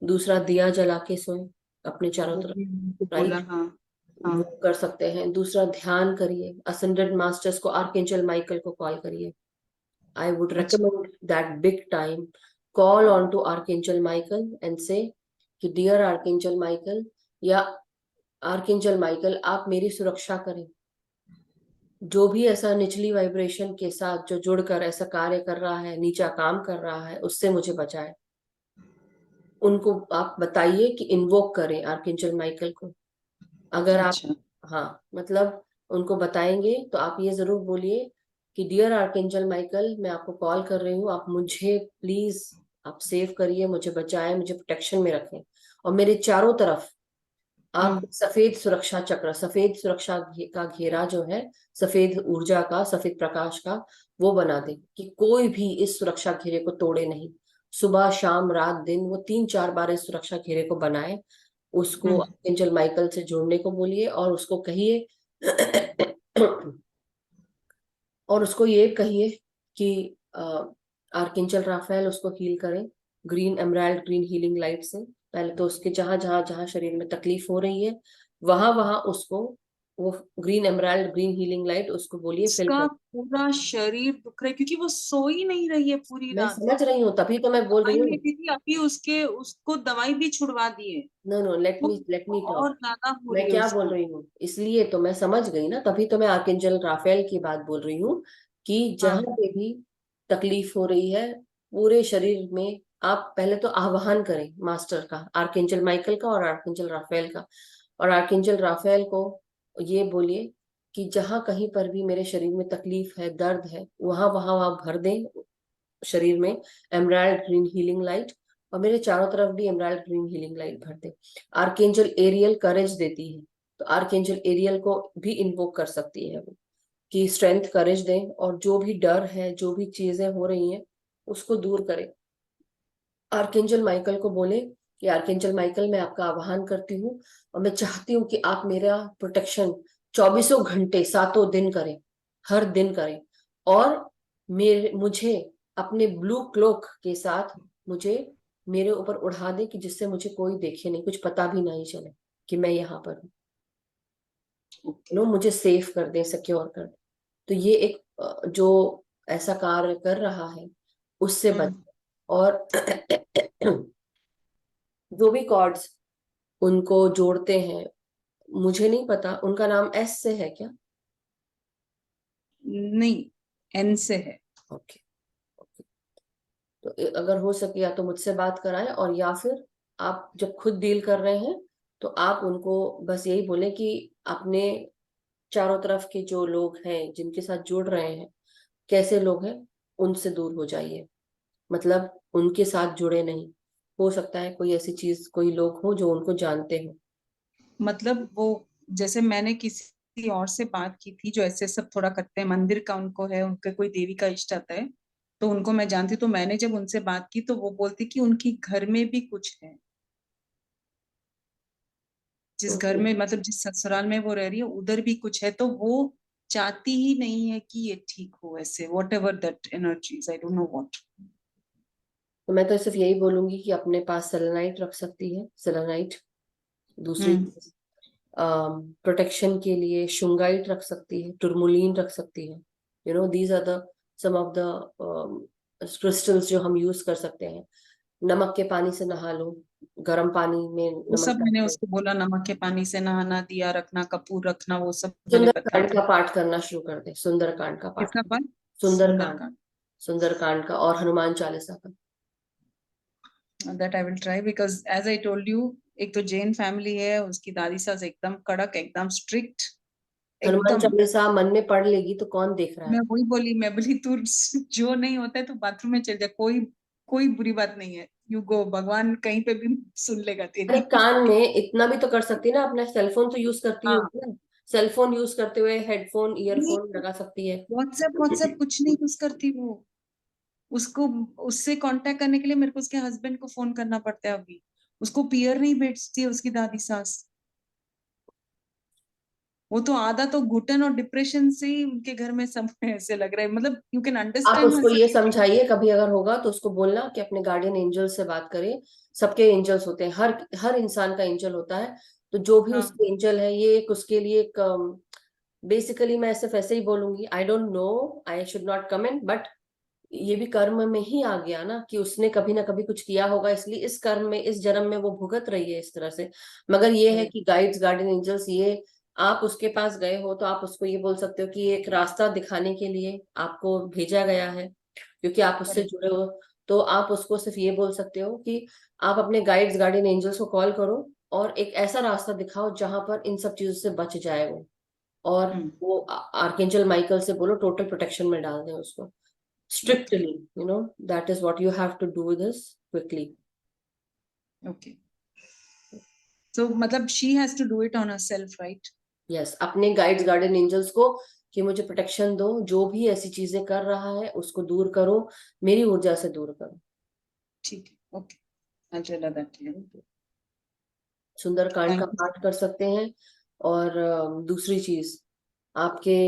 दूसरा, दिया जला के सोएं अपने चारों वो तरफ, भी उनको बोला, राइट, हाँ। हाँ। वो कर सकते हैं। दूसरा, ध्यान करिए, असेंडेड मास्टर्स को, आर्कएंजल माइकल को कॉल करिए। I would अच्छा। recommend that big time call on to Archangel Michael and say कि dear Archangel Michael, या Archangel Michael आप मेरी सुरक्षा करें, जो भी ऐसा निचली वाइब्रेशन के साथ जो जुड़कर ऐसा कार्य कर रहा है, नीचा काम कर रहा है, उससे मुझे बचाए। उनको आप बताइए कि इन्वोक करें आर्कएंजल माइकल को। अगर आप, अच्छा। हाँ मतलब उनको बताएंगे तो आप ये जरूर बोलिए कि डियर आर्कएंजल माइकल, मैं आपको कॉल कर रही हूँ, आप मुझे प्लीज आप सेव करिए, मुझे बचाएं, मुझे प्रोटेक्शन में रखें, और मेरे चारों तरफ आप सफेद सुरक्षा चक्र, सफेद सुरक्षा का घेरा जो है, सफेद ऊर्जा का, सफेद प्रकाश का, वो बना दे कि कोई भी इस सुरक्षा घेरे को तोड़े नहीं। सुबह शाम रात दिन वो 3-4 बार इस सुरक्षा घेरे को बनाए। उसको आर्कएंजल माइकल से जोड़ने को बोलिए, और उसको कहिए और उसको ये कहिए कि आर्कएंजल राफेल उसको हील करें green emerald green healing light से। पहले तो उसके जहां जहां जहां शरीर में तकलीफ हो रही है, वहां वहां उसको वो green emerald green healing light उसको बोलिए फिल उसका कर। पूरा शरीर दुख रहा है, क्योंकि वो सो ही नहीं रही है पूरी मैं रात। समझ रही हूँ, तभी तो मैं बोल रही दवाई हूँ। लेती थी, अभी उसको दवाई भी छुड़वा दिए, नो नो, तो लेट मी और टॉक। ज्यादा हो मैं रही है क्या बोल उसको। रही हूँ, इसलिए तो मैं समझ गई ना, तभी तो मैं आर्कएंजल राफेल की बात बोल रही हूँ कि जहां हाँ। पे भी तकलीफ हो रही है पूरे शरीर में, आप पहले तो आह्वान करें मास्टर का, आर्कएंजल माइकल का और आर्कएंजल राफेल का। और आर्कएंजल राफेल को ये बोलिए कि जहां कहीं पर भी मेरे शरीर में तकलीफ है, दर्द है, वहां वहां वहां भर दें शरीर में एमराल्ड ग्रीन हीलिंग लाइट, और मेरे चारों तरफ भी एमराल्ड ग्रीन हीलिंग लाइट भर दे। आर्कएंजल एरियल करेज देती है, तो आर्कएंजल एरियल को भी इन्वोक कर सकती है वो, कि स्ट्रेंथ करेज दें, और जो भी डर है, जो भी चीजें हो रही हैं, उसको दूर करें। आर्कएंजल माइकल को बोले कि आर्कएंजल माइकल, मैं आपका आह्वान करती हूँ, और मैं चाहती हूँ कि आप मेरा प्रोटेक्शन 24 घंटे 7 दिन करें, हर दिन करें, और मुझे अपने ब्लू क्लोक के साथ मुझे मेरे ऊपर उड़ा दे, कि जिससे मुझे कोई देखे नहीं, कुछ पता भी नहीं चले कि मैं यहाँ पर हूँ। ओके। मुझे सेफ कर दे, सिक्योर कर दे। तो ये एक जो ऐसा कार्य कर रहा है उससे बच। और जो भी कॉर्ड्स उनको जोड़ते हैं। मुझे नहीं पता उनका नाम एस से है क्या? नहीं, एन से है। ओके। ओके, तो अगर हो सके या तो मुझसे बात कराएं, और या फिर आप जब खुद डील कर रहे हैं तो आप उनको बस यही बोले कि अपने चारों तरफ के जो लोग हैं जिनके साथ जुड़ रहे हैं, कैसे लोग हैं, उनसे दूर हो जाइए। मतलब उनके साथ जुड़े नहीं। हो सकता है कोई ऐसी चीज, कोई लोग हो जो उनको जानते हो। मतलब वो, जैसे मैंने किसी और से बात की थी जो ऐसे सब थोड़ा करते हैं, मंदिर का उनको है, उनके कोई देवी का इष्ट आता है, तो उनको मैं जानती, तो मैंने जब उनसे बात की तो वो बोलती कि उनकी घर में भी कुछ है। जिस घर ओके। में, मतलब जिस ससुराल में वो रह रही है उधर भी कुछ है, तो वो चाहती ही नहीं है कि ये ठीक हो, ऐसे what ever that energies, I don't know what. तो मैं तो सिर्फ यही बोलूंगी कि अपने पास सेलेनाइट रख सकती है, सेलेनाइट। दूसरी हम्म। प्रोटेक्शन के लिए शुंगाइट रख सकती है, टुरमुलीन रख सकती है। These are the some of the crystals जो हम यूज कर सकते हैं। नमक के पानी से नहा लो, गर्म पानी में वो नमक सब डाल मैंने के। उसको बोला, नमक के पानी से नहाना, दिया रखना, कपूर रखना, वो सब मैंने बताया सुंदरकांड था। का पाठ करना शुरू कर दे, सुंदरकांड का पाठ किसका कर। पाठ? सुंदरकांड। सुंदरकांड। सुंदरकांड का और हनुमान चालीसा का। That I will try, because as I told you, एक तो जैन फैमिली है, उसकी दादी सास एकदम कड़क, एकदम स्ट्रिक्ट, हनुमान एकदम। चालीसा मन में पढ़ लेगी तो कौन देख रहा मैं है? वही बोली, मैं बोली तू जो नहीं होता है तो बाथरूम में चल जा, कोई कोई बुरी बात नहीं है, यू गो, भगवान कहीं पे भी सुन लेगा अरे तेरी। कान में इतना भी तो कर सकती है ना, अपना सेलफोन तो यूज करती हाँ। होगी ना। सेलफोन यूज करते हुए हेडफोन ईयरफोन लगा सकती है। व्हाट्सएप व्हाट्सएप कुछ नहीं यूज करती वो। उसको, उससे कांटेक्ट करने के लिए मेरे को उसके हस्बैंड को फोन करना पड़ता है अभी। उसको पियर नहीं भेजती है उसकी दादी सास। वो तो आधा तो घुटन और डिप्रेशन से ही उनके घर में सब ऐसे लग रहा है, मतलब यू कैन आप अंडरस्टैंड हर उसको ये सिचुएशन। समझाइए, कभी अगर होगा तो उसको बोलना कि अपने गार्डियन एंजल से बात करे। सबके एंजल्स होते हैं, हर हर इंसान का एंजल होता है। तो जो भी हाँ। उसके एंजल है, ये एक उसके लिए एक बेसिकली मैं सिर्फ ऐसे ही बोलूंगी, I don't know, I should not comment, but ये भी कर्म में ही आ गया ना कि उसने कभी ना कभी कुछ किया होगा, इसलिए इस कर्म में, इस जन्म में वो भुगत रही है इस तरह से। मगर ये है कि गाइड्स, गार्डियन एंजल्स, ये आप उसके पास गए हो तो आप उसको ये बोल सकते हो कि ये एक रास्ता दिखाने के लिए आपको भेजा गया है, क्योंकि आप उससे करेक्ट। जुड़े हो। तो आप उसको सिर्फ ये बोल सकते हो कि आप अपने गाइड्स, गार्डियन एंजल्स को कॉल करो और एक ऐसा रास्ता दिखाओ जहां पर इन सब चीजों से बच जाए वो। और हम्म। वो आर्केंजल माइकल से बोलो टोटल प्रोटेक्शन में डाल दें उसको, okay. strictly. That is what you have to do this quickly. Okay. तो मतलब she has to do it on herself, right? Yes, अपने गाइड्स, गार्डियन एंजल्स को कि मुझे प्रोटेक्शन दो, जो भी ऐसी चीजें कर रहा है उसको दूर करो, मेरी ऊर्जा से दूर करो। ठीक है, okay, I tell that. Sundarkand का थैंक पाठ यू। कर सकते हैं। और दूसरी चीज, आपके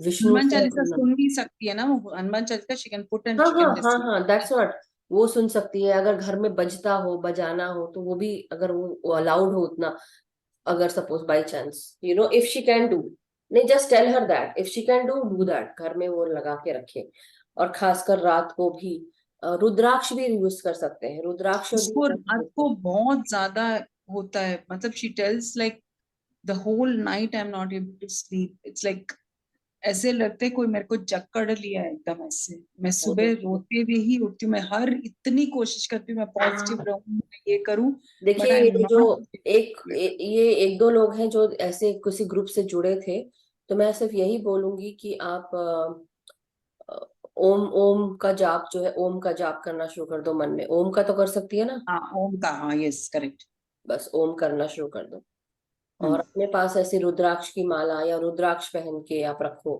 विष्णु हनुमान चालीसा सहस्त्रनाम। सुन भी सकती है ना वो? Hanuman Chalisa she can put and हाँ शी हाँ कैन हाँ जस्ट। हाँ, दैट्स व्हाट। वो सुन सकती है, अगर घर में बजता हो, बजाना हो तो वो भी, अगर वो अलाउड हो उतना, अगर suppose by chance, if she can do, नहीं, just tell her that if she can do, do that, घर में वो लगा के रखे। और खासकर रात को भी रुद्राक्ष भी यूज कर सकते हैं, रुद्राक्ष भी उसको करते रात हैं। को बहुत ज्यादा होता है, मतलब she tells like the whole night I am not able to sleep, it's like ऐसे लगता है कोई मेरे को जकड़ लिया है एकदम ऐसे। मैं सुबह रोते हुए ही उठती हूँ, मैं हर इतनी कोशिश करती हूँ मैं पॉजिटिव रहूं, मैं ये करूं, बट देखिए, आई एम ये जो नॉट। ये एक दो लोग हैं जो ऐसे किसी ग्रुप से जुड़े थे, तो मैं सिर्फ यही बोलूंगी कि आप अ, ओम ओम का जाप जो है, ओम का जाप करना शुरू कर दो मन में। ओम का तो कर सकती है ना? हाँ, ओम का, हाँ, यस, करेक्ट। बस ओम करना शुरू कर दो। और हम्म। अपने पास ऐसी रुद्राक्ष की माला या रुद्राक्ष पहन के आप रखो,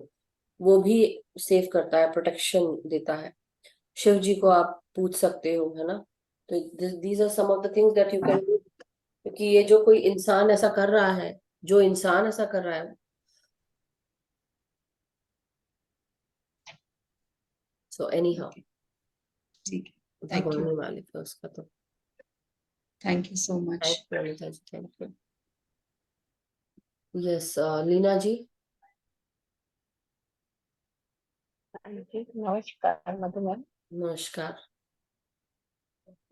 वो भी सेव करता है, प्रोटेक्शन देता है। शिव जी को आप पूछ सकते हो, है ना? तो these are some of the things that you can do. क्योंकि ये जो कोई इंसान ऐसा कर रहा है, जो इंसान ऐसा कर रहा है, सो एनी हाउ, ओके, ठीक है, थैंक भगवान यू। ही मालिक है उसका तो। Thank you so much. Thank you Anita ji, thank you. Yes, Leena ji. जी नमस्कार मधु मैम। नमस्कार।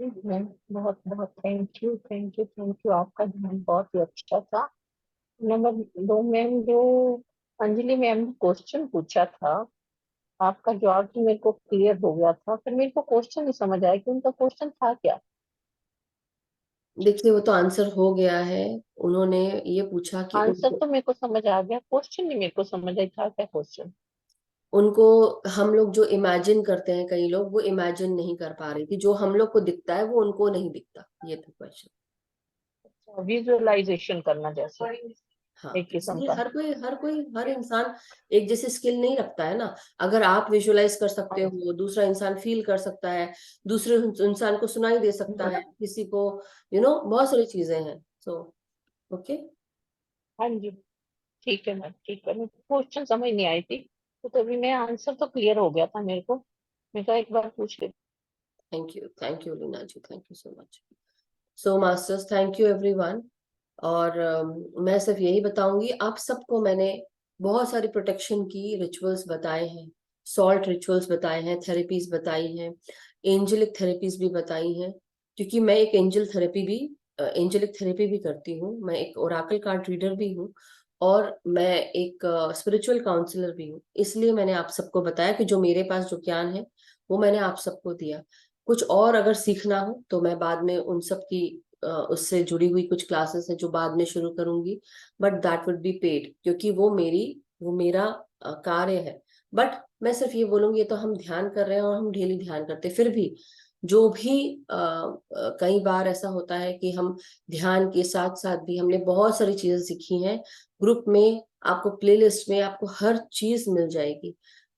मैम बहुत बहुत thank you, thank you, thank you. आपका ध्यान बहुत ही अच्छा था। नंबर 2 मैम, जो अंजलि मैम ने क्वेश्चन पूछा था, आपका जवाब तो मेरे को क्लियर हो गया था, फिर मेरे को क्वेश्चन नहीं समझ आया कि उनका क्वेश्चन था क्या। देखिए वो तो आंसर हो गया है। उन्होंने ये पूछा कि आंसर उनको तो मेरे को समझ आ गया, क्वेश्चन नहीं मेरे को समझ आई था क्या क्वेश्चन। उनको हम लोग जो इमेजिन करते हैं, कई लोग वो इमेजिन नहीं कर पा रही थी, जो हम लोग को दिखता है वो उनको नहीं दिखता, ये था क्वेश्चन। विजुअलाइजेशन करना जैसे, हाँ, एक किस्म इसलिए का। हर इंसान एक जैसे स्किल नहीं रखता है ना। अगर आप विजुअलाइज कर सकते हाँ हो, दूसरा इंसान फील कर सकता है, दूसरे इंसान को सुनाई दे सकता है, किसी को बहुत सारी चीजें हैं। So okay. हाँ जी, ठीक है मैम, ठीक है। मेरे क्वेश्चन समझ नहीं आई थी, तो तभी मैं आंसर तो क्लियर हो गया था मेरे को। मैं कहा एक बार पूछ लेती। Thank you Leena ji, thank you so much. So masters, thank you everyone. और मैं सिर्फ यही बताऊंगी, आप सबको मैंने बहुत सारी प्रोटेक्शन की रिचुअल्स बताए हैं, सॉल्ट रिचुअल्स बताए हैं, थेरेपीज बताई हैं, एंजेलिक थेरेपीज भी बताई हैं। क्योंकि मैं एक एंजेलिक थेरेपी भी करती हूँ, मैं एक ओराकल कार्ड रीडर भी हूँ, और मैं एक स्पिरिचुअल काउंसलर भी हूँ। इसलिए मैंने आप सबको बताया कि जो मेरे पास जो ज्ञान है वो मैंने आप सबको दिया। कुछ और अगर सीखना हो तो मैं बाद में उन सब की उससे जुड़ी हुई कुछ क्लासेस है जो बाद में शुरू करूंगी, but that would be paid, क्योंकि वो मेरा कार्य है। बट मैं सिर्फ ये बोलूंगी, ये तो हम ध्यान कर रहे हैं और हम डेली ध्यान करते हैं, फिर भी जो भी कई बार ऐसा होता है कि हम ध्यान के साथ साथ भी हमने बहुत सारी चीजें सीखी हैं। ग्रुप में आपको प्लेलिस्ट में आपको हर चीज मिल जाएगी।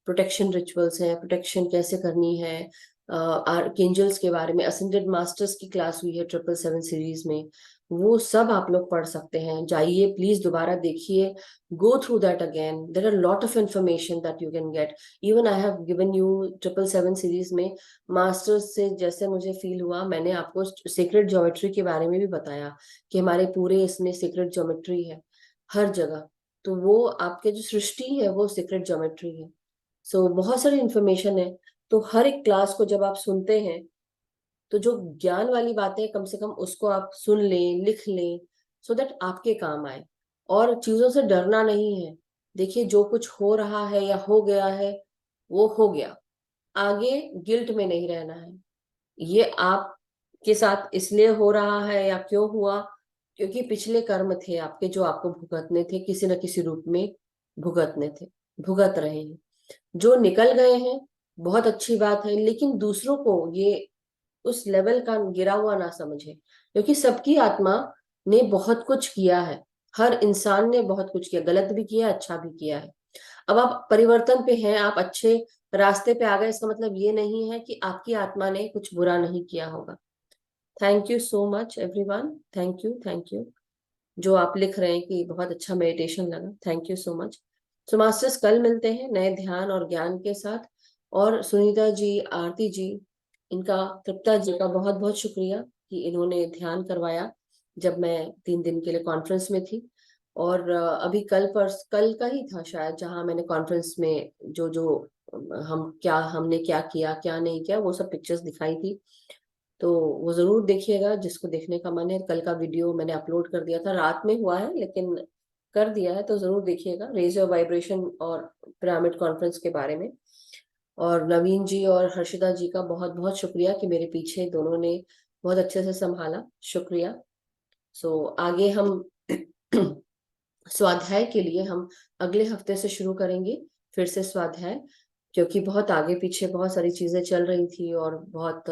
प्रोटेक्शन रिचुअल्स है, प्रोटेक्शन कैसे करनी है, आर्कएंजल्स के बारे में, असेंडेड मास्टर्स की क्लास हुई है 777 सीरीज में, वो सब आप लोग पढ़ सकते हैं। जाइए प्लीज, दोबारा देखिए, go through that again, there are lot of information that you can get. Even I have given you 777 series में मास्टर्स से जैसे मुझे फील हुआ, मैंने आपको सीक्रेट ज्योमेट्री के बारे में भी बताया कि हमारे पूरे इसमें सीक्रेट ज्योमेट्री है हर जगह। तो वो आपके जो सृष्टि है वो सीक्रेट ज्योमेट्री है। सो बहुत सारी इंफॉर्मेशन है। तो हर एक क्लास को जब आप सुनते हैं, तो जो ज्ञान वाली बातें कम से कम उसको आप सुन लें, लिख लें, सो दैट आपके काम आए। और चीजों से डरना नहीं है। देखिए, जो कुछ हो रहा है या हो गया है वो हो गया, आगे गिल्ट में नहीं रहना है। ये आपके साथ इसलिए हो रहा है या क्यों हुआ, क्योंकि पिछले कर्म थे आपके जो आपको भुगतने थे, किसी न किसी रूप में भुगतने थे, भुगत रहे हैं। जो निकल गए हैं बहुत अच्छी बात है, लेकिन दूसरों को ये उस लेवल का गिरा हुआ ना समझे, क्योंकि सबकी आत्मा ने बहुत कुछ किया है। हर इंसान ने बहुत कुछ किया, गलत भी किया, अच्छा भी किया है। अब आप परिवर्तन पे हैं, आप अच्छे रास्ते पे आ गए, इसका मतलब ये नहीं है कि आपकी आत्मा ने कुछ बुरा नहीं किया होगा। Thank you so much everyone, thank you, thank you. जो आप लिख रहे हैं कि बहुत अच्छा मेडिटेशन लगा, thank you so much. So masters, कल मिलते हैं नए ध्यान और ज्ञान के साथ। और सुनीता जी, आरती जी, इनका, तृप्ता जी का बहुत बहुत शुक्रिया कि इन्होंने ध्यान करवाया जब मैं 3 दिन के लिए कॉन्फ्रेंस में थी। और अभी कल का ही था शायद, जहां मैंने कॉन्फ्रेंस में जो जो हमने क्या किया क्या नहीं किया वो सब पिक्चर्स दिखाई थी। तो वो जरूर देखिएगा, जिसको देखने का मन है। कल का वीडियो मैंने अपलोड कर दिया था, रात में हुआ है लेकिन कर दिया है, तो जरूर देखिएगा, रेज योर वाइब्रेशन और पिरामिड कॉन्फ्रेंस के बारे में। और नवीन जी और हर्षिता जी का बहुत बहुत शुक्रिया कि मेरे पीछे दोनों ने बहुत अच्छे से संभाला, शुक्रिया। सो आगे हम स्वाध्याय के लिए हम अगले हफ्ते से शुरू करेंगे, फिर से स्वाध्याय, क्योंकि बहुत आगे पीछे बहुत सारी चीजें चल रही थी और बहुत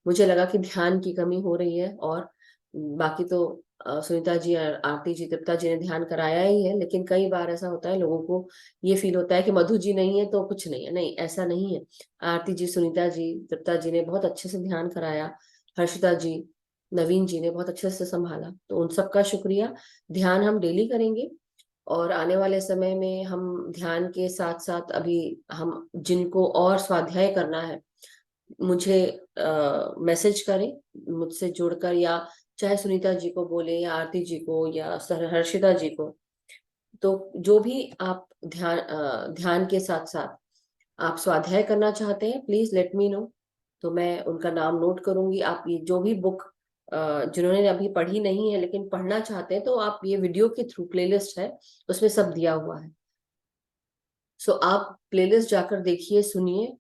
मुझे लगा कि ध्यान की कमी हो रही है। और बाकी तो सुनीता जी और आरती जी, तृप्ता जी ने ध्यान कराया ही है, लेकिन कई बार ऐसा होता है लोगों को ये फील होता है कि मधु जी नहीं है तो कुछ नहीं है। नहीं, ऐसा नहीं है। आरती जी, सुनीता जी, तृप्ता जी ने बहुत अच्छे से ध्यान कराया, हर्षिता जी, नवीन जी ने बहुत अच्छे से संभाला, तो उन सबका शुक्रिया। ध्यान हम डेली करेंगे, और आने वाले समय में हम ध्यान के साथ साथ अभी हम जिनको और स्वाध्याय करना है, मुझे मैसेज करें, मुझसे जुड़कर, या चाहे सुनीता जी को बोले या आरती जी को या हर्षिता जी को। तो जो भी आप ध्यान के साथ साथ आप स्वाध्याय करना चाहते हैं, प्लीज लेट मी नो। तो मैं उनका नाम नोट करूंगी। आप ये जो भी बुक जिन्होंने अभी पढ़ी नहीं है लेकिन पढ़ना चाहते हैं, तो आप ये वीडियो के थ्रू, प्लेलिस्ट है उसमें सब दिया हुआ है, सो आप प्लेलिस्ट जाकर देखिए, सुनिए,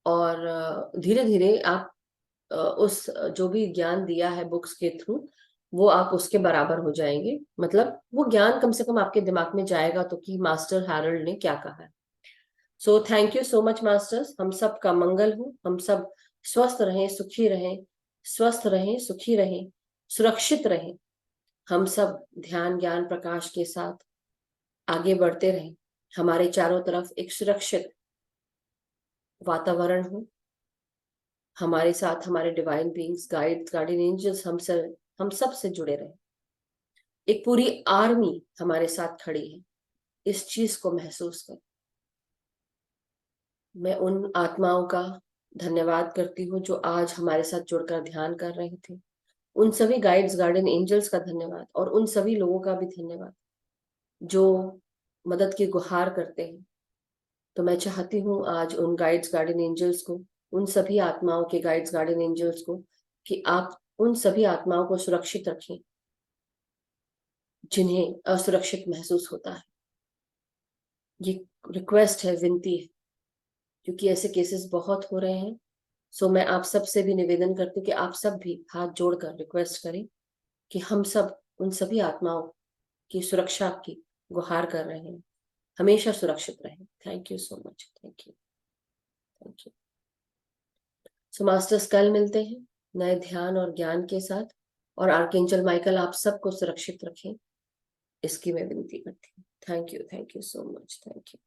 और धीरे धीरे आप उस जो भी ज्ञान दिया है बुक्स के थ्रू, वो आप उसके बराबर हो जाएंगे। मतलब वो ज्ञान कम से कम आपके दिमाग में जाएगा तो कि मास्टर हैरोल्ड ने क्या कहा है। So thank you so much masters, हम सब का मंगल हो, हम सब स्वस्थ रहें, सुखी रहें, स्वस्थ रहें, सुखी रहें, सुरक्षित रहें, हम सब ध्यान ज्ञान प्रकाश के साथ आगे बढ़ते रहें, हमारे चारों तरफ एक सुरक्षित वातावरण हो, हमारे साथ हमारे divine beings, guides, guardian angels हम सब से जुड़े रहे, एक पूरी आर्मी हमारे साथ खड़ी है, इस चीज को महसूस कर। मैं उन आत्माओं का धन्यवाद करती हूँ जो आज हमारे साथ जुड़कर ध्यान कर रहे थे, उन सभी गाइड्स, गार्डियन एंजल्स का धन्यवाद, और उन सभी लोगों का भी धन्यवाद जो मदद की गुहार करते हैं। तो मैं चाहती हूँ आज उन गाइड्स, गार्डियन एंजल्स को, उन सभी आत्माओं के गाइड्स, गार्डियन एंजल्स को, कि आप उन सभी आत्माओं को सुरक्षित रखें जिन्हें असुरक्षित महसूस होता है। ये रिक्वेस्ट है, विनती है, क्योंकि ऐसे केसेस बहुत हो रहे हैं। सो मैं आप सब से भी निवेदन करती हूँ कि आप सब भी हाथ जोड़कर रिक्वेस्ट करें कि हम सब उन सभी आत्माओं की सुरक्षा की गुहार कर रहे हैं, हमेशा सुरक्षित रहें। Thank you so much, thank you, thank you. So masters, कल मिलते हैं नए ध्यान और ज्ञान के साथ, और आर्कएंजल माइकल आप सबको सुरक्षित रखें, इसकी मैं विनती करती हूँ। Thank you so much, thank you.